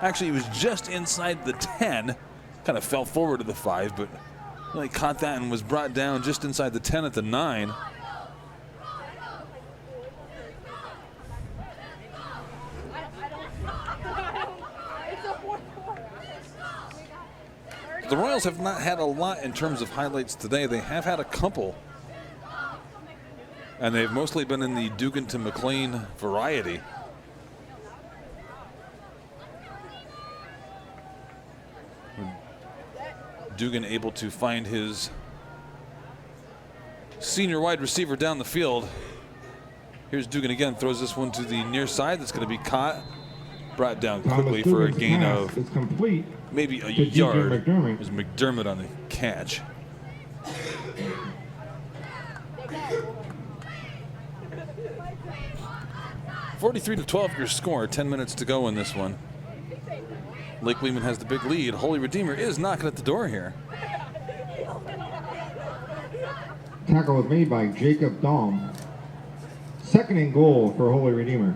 Actually, he was just inside the 10. Kind of fell forward to the 5, but really caught that and was brought down just inside the 10 at the 9. The Royals have not had a lot in terms of highlights today. They have had a couple, and they've mostly been in the Dugan to McLean variety. Dugan able to find his senior wide receiver down the field. Here's Dugan again, throws this one to the near side. That's going to be caught, brought down quickly for a gain of maybe a yard. There's McDermott on the catch. (43-12) your score. 10 minutes to go in this one. Lake-Lehman has the big lead. Holy Redeemer is knocking at the door here. Tackle was made by Jacob Dahm. Second and goal for Holy Redeemer.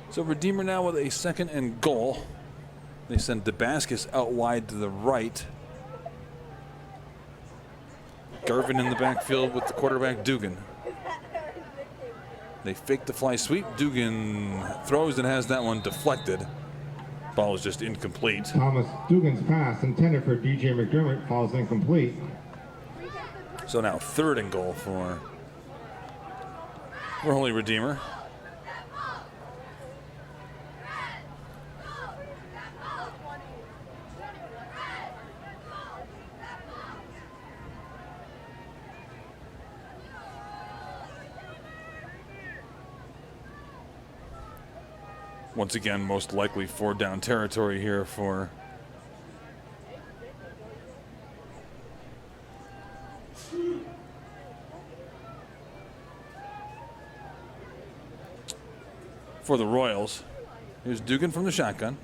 So Redeemer now with a 2nd and goal. They send Damascus out wide to the right. Garvin in the backfield with the quarterback Dugan. They fake the fly sweep. Dugan throws and has that one deflected. Ball is just incomplete. Thomas Dugan's pass intended for DJ McDermott falls incomplete. So now 3rd and goal for Holy Redeemer. Once again, most likely 4 down territory here for the Royals. Here's Dugan from the shotgun.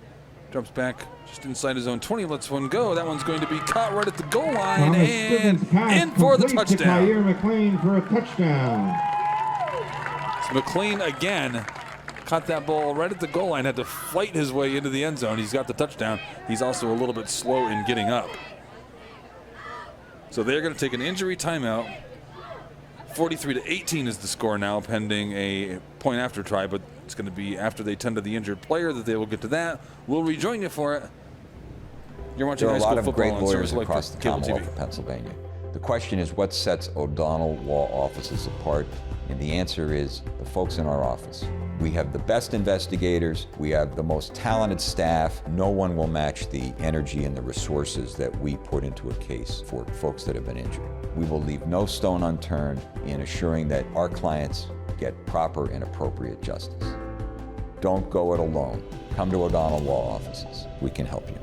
Jumps back just inside his own 20, lets one go. That one's going to be caught right at the goal line and in for the touchdown. To McLean for a touchdown. It's McLean again. Caught that ball right at the goal line, had to fight his way into the end zone. He's got the touchdown. He's also a little bit slow in getting up. So they're going to take an injury timeout. 43-18 is the score now, pending a point after try, but it's going to be after they tend to the injured player that they will get to that. We'll rejoin you for it. You're watching high school football There are a lot of great lawyers on across the Cable Commonwealth TV. of Pennsylvania. The question is, what sets O'Donnell Law Offices apart? And the answer is the folks in our office. We have the best investigators. We have the most talented staff. No one will match the energy and the resources that we put into a case for folks that have been injured. We will leave no stone unturned in assuring that our clients get proper and appropriate justice. Don't go it alone. Come to O'Donnell Law Offices. We can help you.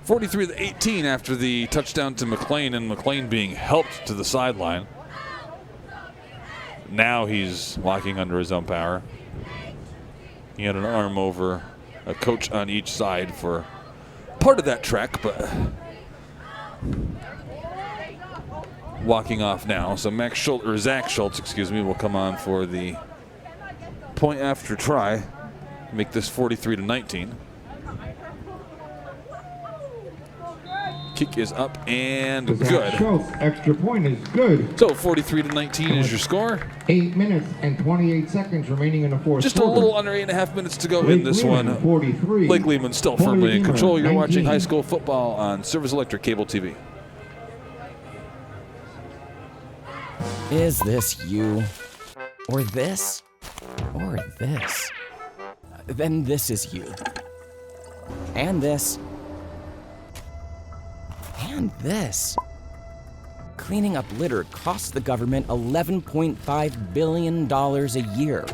43-18 after the touchdown to McLean, and McLean being helped to the sideline. Now he's walking under his own power. He had an arm over a coach on each side for part of that trek, but walking off now. So Zach Schultz, will come on for the point after try, make this 43-19. Kick is up and good. Schultz, extra point is good. So 43-19 is your score. 8 minutes and 28 seconds remaining in the fourth Just quarter. a little under 8.5 minutes to go in this one. 43. Lake-Lehman still firmly in control. You're 19. watching high school football on Service Electric Cable TV. Is this you? Or this? Or this? Then this is you. And this. And this. Cleaning up litter costs the government $11.5 billion a year.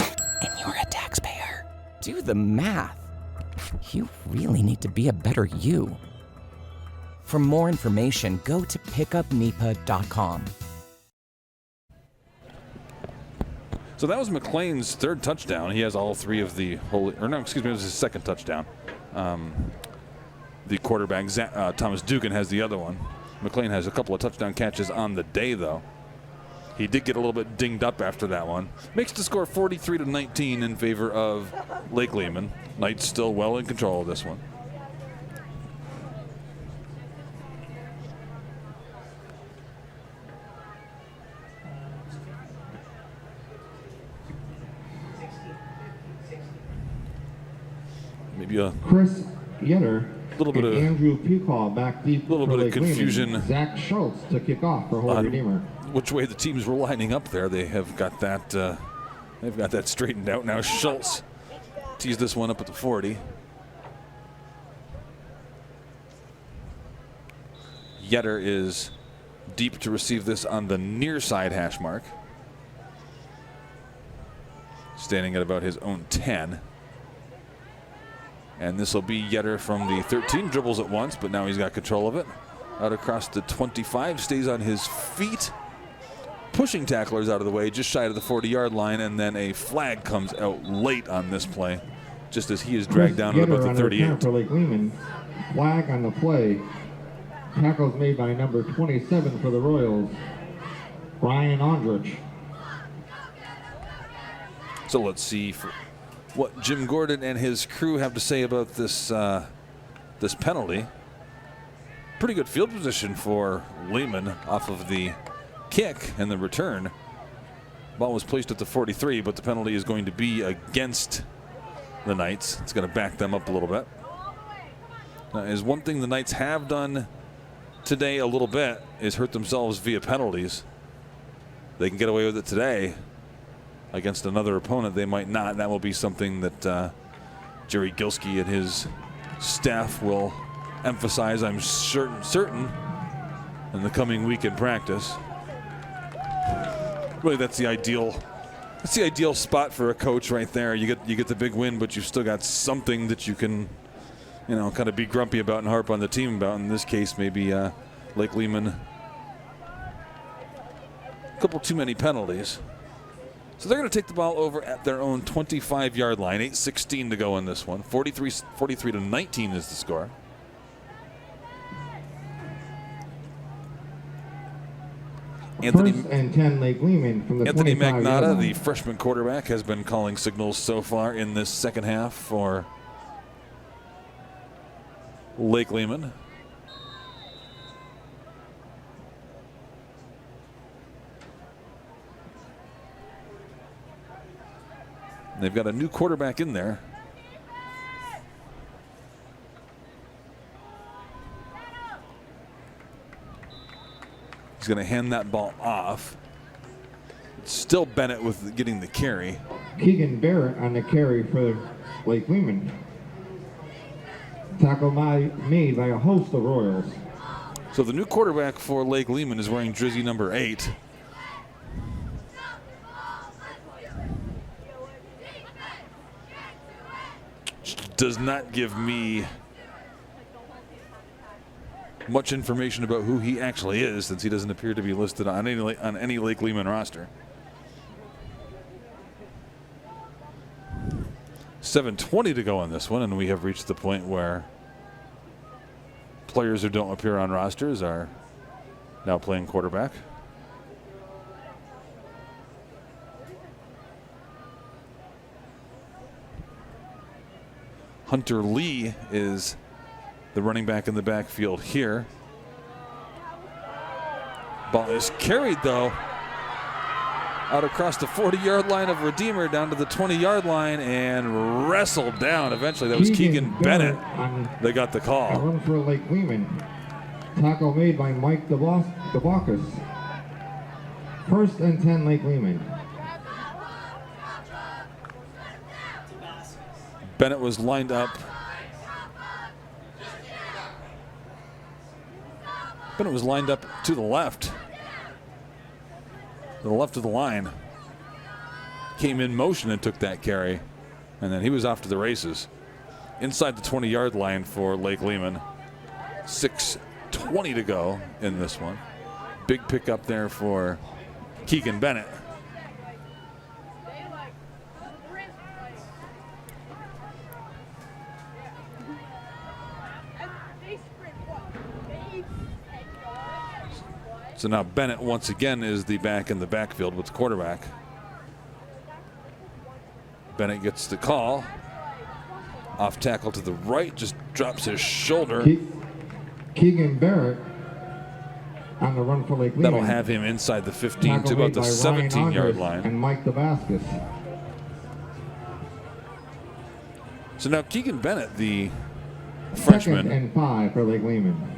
And you're a taxpayer. Do the math. You really need to be a better you. For more information, go to pickupnipa.com. So that was McLean's third touchdown. He has all three of the it was his second touchdown. The quarterback, Thomas Dugan, has the other one. McLean has a couple of touchdown catches on the day, though. He did get a little bit dinged up after that one. Makes the score 43-19 in favor of Lake-Lehman. Knights still well in control of this one. Maybe a Chris Yetter. Little bit of Andrew Pukal back deep. Little bit of confusion. Zach Schultz to kick off for Holy Redeemer. Which way the teams were lining up there? They have got that. They've got that straightened out now. Schultz tees this one up at the 40. Yetter is deep to receive this on the near side hash mark, standing at about his own 10. And this will be Yetter from the 13, dribbles at once, but now he's got control of it. Out across the 25, stays on his feet. Pushing tacklers out of the way, just shy of the 40-yard line, and then a flag comes out late on this play, just as he is dragged down at about the 38. For Lake-Lehman, flag on the play. Tackles made by number 27 for the Royals, Ryan Ondrich. So let's see what Jim Gordon and his crew have to say about this this penalty. Pretty good field position for Lehman off of the kick and the return. Ball was placed at the 43, but the penalty is going to be against the Knights. It's going to back them up a little bit. Now, is one thing the Knights have done today a little bit is hurt themselves via penalties. They can get away with it today. Against another opponent, they might not. And that will be something that Jerry Gilski and his staff will emphasize, I'm certain, in the coming week in practice. Really, that's the ideal spot for a coach right there. You get the big win, but you've still got something that you can, kind of be grumpy about and harp on the team about. In this case, maybe Lake-Lehman, a couple too many penalties. So they're going to take the ball over at their own 25-yard line. 8:16 to go in this one. 43-19 is the score. First and 10 Lake-Lehman from the Anthony 25-yard Magnotta, line. the freshman quarterback, has been calling signals so far in this second half for Lake-Lehman. They've got a new quarterback in there. He's going to hand that ball off. It's still Bennett with getting the carry. Keegan Barrett on the carry for Lake-Lehman. Tackle made by a host of Royals. So the new quarterback for Lake-Lehman is wearing jersey number 8. Does not give me much information about who he actually is, since he doesn't appear to be listed on any Lake-Lehman roster. 7:20 to go on this one, and we have reached the point where players who don't appear on rosters are now playing quarterback. Hunter Lee is the running back in the backfield here. Ball is carried, though, out across the 40-yard line of Redeemer down to the 20-yard line and wrestled down. Eventually, that was Keegan Bennett that got the A call. run for Lake-Lehman. Tackle made by Mike DeBacchus. 1st and 10, Lake-Lehman. Bennett was lined up. Bennett was lined up to the left of the line. Came in motion and took that carry, and then he was off to the races. Inside the 20-yard line for Lake-Lehman. 6:20 to go in this one. Big pickup there for Keegan Bennett. So now Bennett once again is the back in the backfield with the quarterback. Bennett gets the call. Off tackle to the right, just drops his shoulder. Keegan Barrett on the run for Lake-Lehman. That'll have him inside the 15 to about the 17-yard line. And Mike DeBacchus. So now Keegan Bennett, the freshman, 2nd and 5 for Lake-Lehman.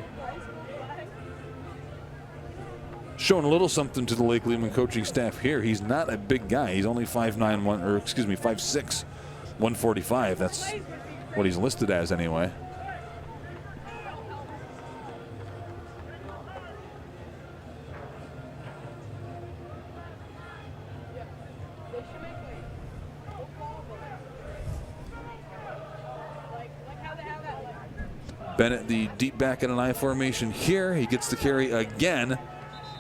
showing a little something to the Lake-Lehman coaching staff here. He's not a big guy. He's only 5'6", 145. That's what he's listed as anyway. Bennett, the deep back in an I formation here. He gets the carry again.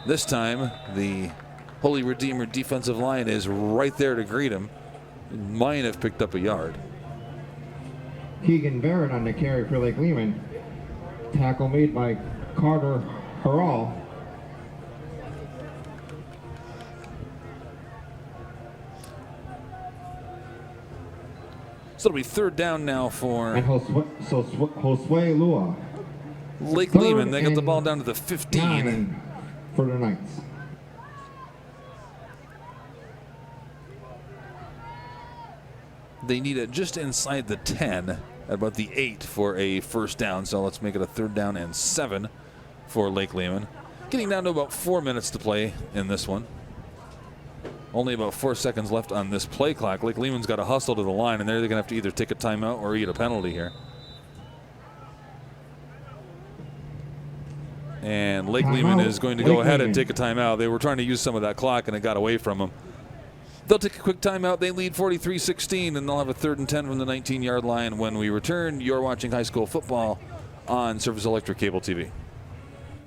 This time, the Holy Redeemer defensive line is right there to greet him. Might have picked up a yard. Keegan Barrett on the carry for Lake-Lehman. Tackle made by Carter Harrell. So it'll be 3rd down now for And Josue Lua. Lake-Lehman. They got the ball down to the 15. 9 for the Knights. They need it just inside the 10, at about the 8 for a 1st down. So let's make it a 3rd down and 7 for Lake-Lehman. Getting down to about 4 minutes to play in this one. Only about 4 seconds left on this play clock. Lake-Lehman's got to hustle to the line, and they're going to have to either take a timeout or eat a penalty here. And Lake-Lehman is going to go ahead and take a timeout. They were trying to use some of that clock, and it got away from them. They'll take a quick timeout. They lead 43-16, and they'll have a 3rd and 10 from the 19-yard line when we return. You're watching high school football on Service Electric Cable TV.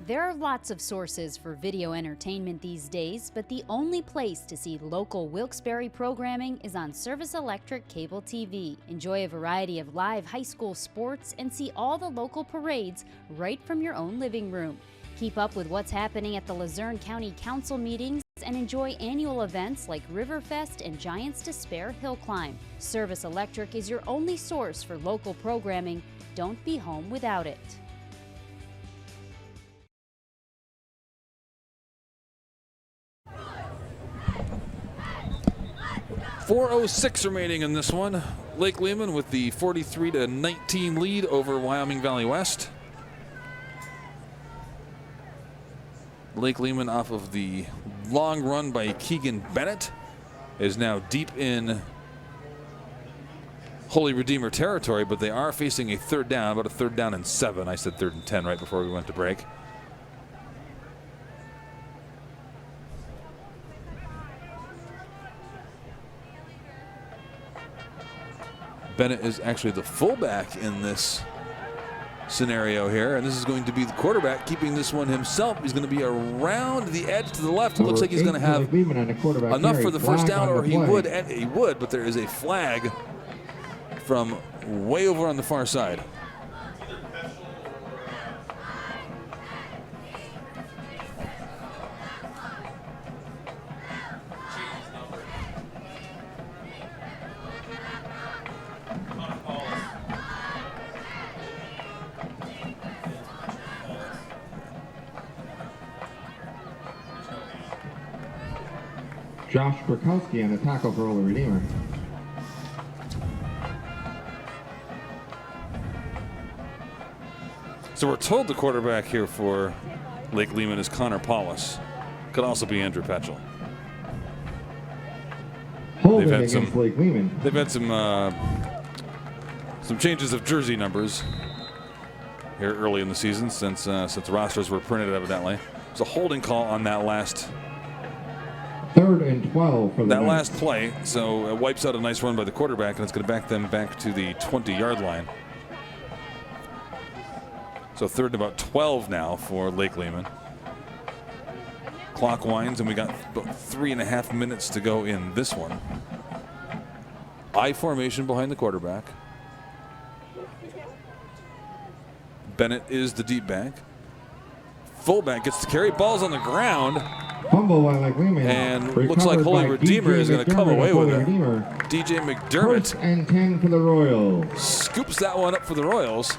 There are lots of sources for video entertainment these days, but the only place to see local Wilkes-Barre programming is on Service Electric Cable TV. Enjoy a variety of live high school sports and see all the local parades right from your own living room. Keep up with what's happening at the Luzerne County Council meetings and enjoy annual events like Riverfest and Giants to Spare Hill Climb. Service Electric is your only source for local programming. Don't be home without it. 4:06 remaining in this one. Lake-Lehman with the 43-19 lead over Wyoming Valley West. Lake-Lehman, off of the long run by Keegan Bennett, is now deep in Holy Redeemer territory, but they are facing a 3rd down, about a 3rd down and 7. I said 3rd and 10 right before we went to break. Bennett is actually the fullback in this scenario here, and this is going to be the quarterback keeping this one himself. He's going to be around the edge to the left. It looks like he's going to have enough for the first down, or he would, but there is a flag from way over on the far side. Josh Krakowski on the tackle for Holy Redeemer. So we're told the quarterback here for Lake-Lehman is Connor Paulus. Could also be Andrew Petchel. Holding against Lake-Lehman. They've had some changes of jersey numbers here early in the season since rosters were printed evidently. It's a holding call on that last 3rd and 12 for that last play, so it wipes out a nice run by the quarterback, and it's going to back them back to the 20-yard line. So 3rd and about 12 now for Lake-Lehman. Clock winds, and we got about 3.5 minutes to go in this one. I formation behind the quarterback. Bennett is the deep back. Fullback gets the carry. Ball's on the ground. Fumble by Lake-Lehman. And looks like Holy Redeemer is going to come away with it. DJ McDermott. 1st and 10 for the Royals. Scoops that one up for the Royals.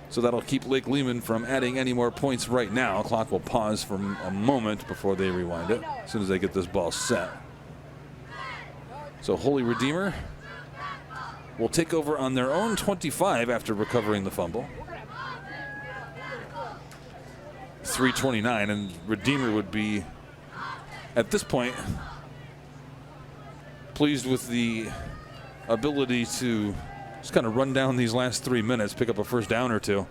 So that'll keep Lake-Lehman from adding any more points right now. Clock will pause for a moment before they rewind it, as soon as they get this ball set. So Holy Redeemer will take over on their own 25 after recovering the fumble. 3:29, and Redeemer would be, at this point, pleased with the ability to just kind of run down these last 3 minutes, pick up a first down or two.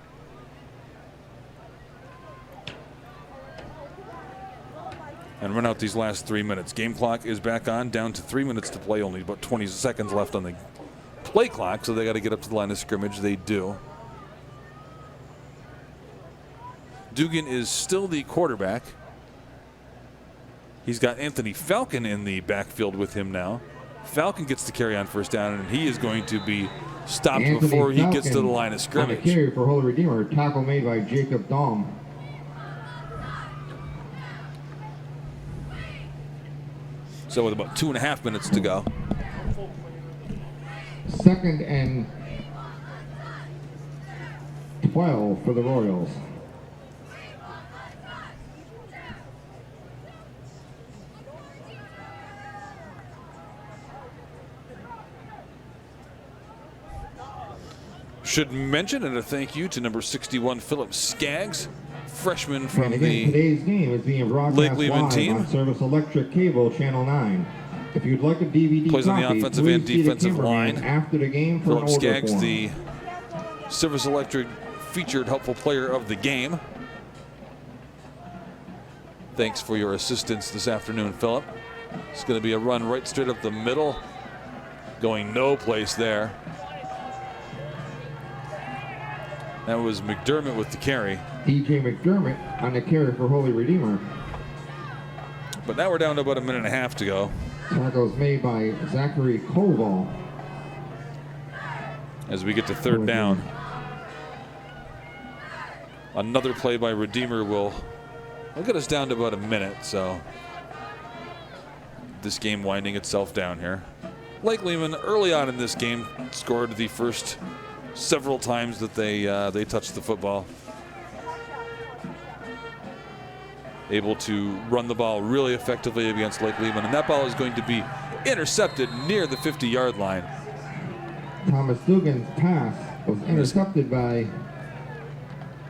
And run out these last 3 minutes. Game clock is back on, down to 3 minutes to play, only about 20 seconds left on the play clock, so they got to get up to the line of scrimmage. They do. Dugan is still the quarterback. He's got Anthony Falcon in the backfield with him now. Falcon gets the carry on first down, and he is going to be stopped before he gets to the line of scrimmage. On the carry for Holy Redeemer, tackle made by Jacob Dahm. So with about 2.5 minutes to go. 2nd and 12 for the Royals. Should mention and a thank you to number 61 Philip Skaggs, freshman from today's game is being broadcast Lake-Lehman live team. on Service Electric Cable Channel 9. If you'd like a DVD plays on the copy, offensive and defensive line. After the game for Philip an order Skaggs, form. the Service Electric featured helpful player of the game. Thanks for your assistance this afternoon, Philip. It's going to be a run right straight up the middle, going no place there. That was McDermott with the carry. DJ McDermott on the carry for Holy Redeemer. But now we're down to about 1.5 minutes to go. Tackles made by Zachary Koval. As we get to 3rd down. Another play by Redeemer will get us down to about 1 minute, so this game winding itself down here. Lake-Lehman early on in this game scored the first several times that they touched the football. Able to run the ball really effectively against Lake-Lehman, and that ball is going to be intercepted near the 50-yard line. Thomas Dugan's pass was intercepted by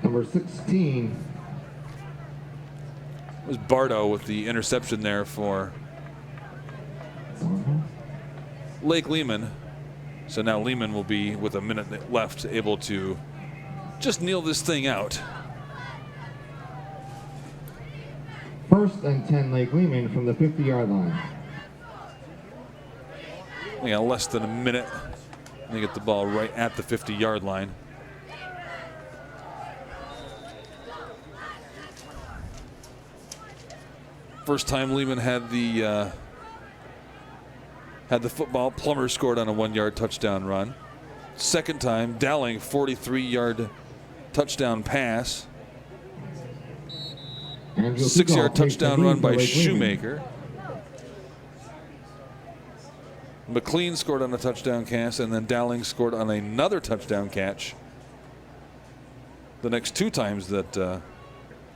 number 16. It was Bardo with the interception there for Lake-Lehman. So now Lehman will be, with 1 minute left, able to just kneel this thing out. 1st and 10 Lake-Lehman from the 50-yard line. We got less than 1 minute They get the ball right at the 50-yard line. First time Lehman had the football, Plummer scored on a 1-yard touchdown run. Second time, Dowling, 43-yard touchdown pass. 6-yard touchdown run by Shoemaker. McLean scored on a touchdown catch, and then Dowling scored on another touchdown catch. The next 2 times that, the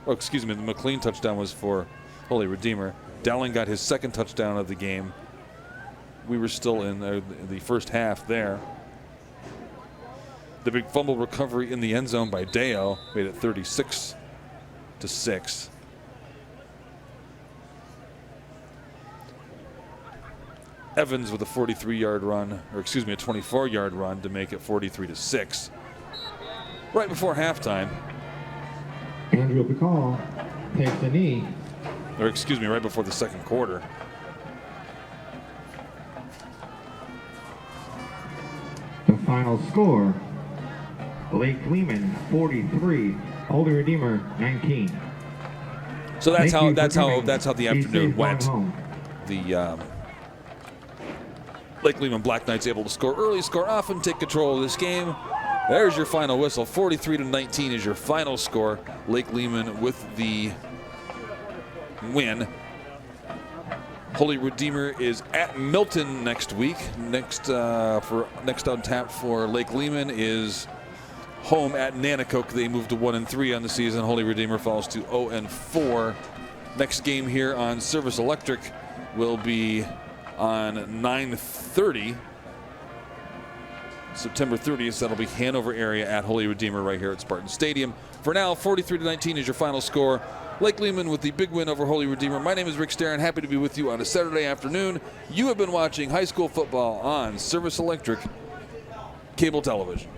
McLean touchdown was for Holy Redeemer. Dowling got his second touchdown of the game. We were still in the first half there. The big fumble recovery in the end zone by Deo made it 36-6. Evans with a 43-yard run, or excuse me, a 24-yard run to make it 43-6. Right before halftime. Andrew Bacall takes a knee. Or excuse me, right before the second quarter. The final score, Lake-Lehman 43, Holy Redeemer 19. So that's how the afternoon went. The Lake-Lehman Black Knights able to score early, score often, take control of this game. There's your final whistle. 43-19 is your final score. Lake-Lehman with the win. Holy Redeemer is at Milton next week. Next on tap for Lake-Lehman is home at Nanticoke. They moved to 1-3 on the season. Holy Redeemer falls to 0-4. Next game here on Service Electric will be on 9:30, September 30th. That'll be Hanover area at Holy Redeemer right here at Spartan Stadium. For now, 43-19 is your final score. Lake-Lehman with the big win over Holy Redeemer. My name is Rick Starron. Happy to be with you on a Saturday afternoon. You have been watching high school football on Service Electric Cable Television.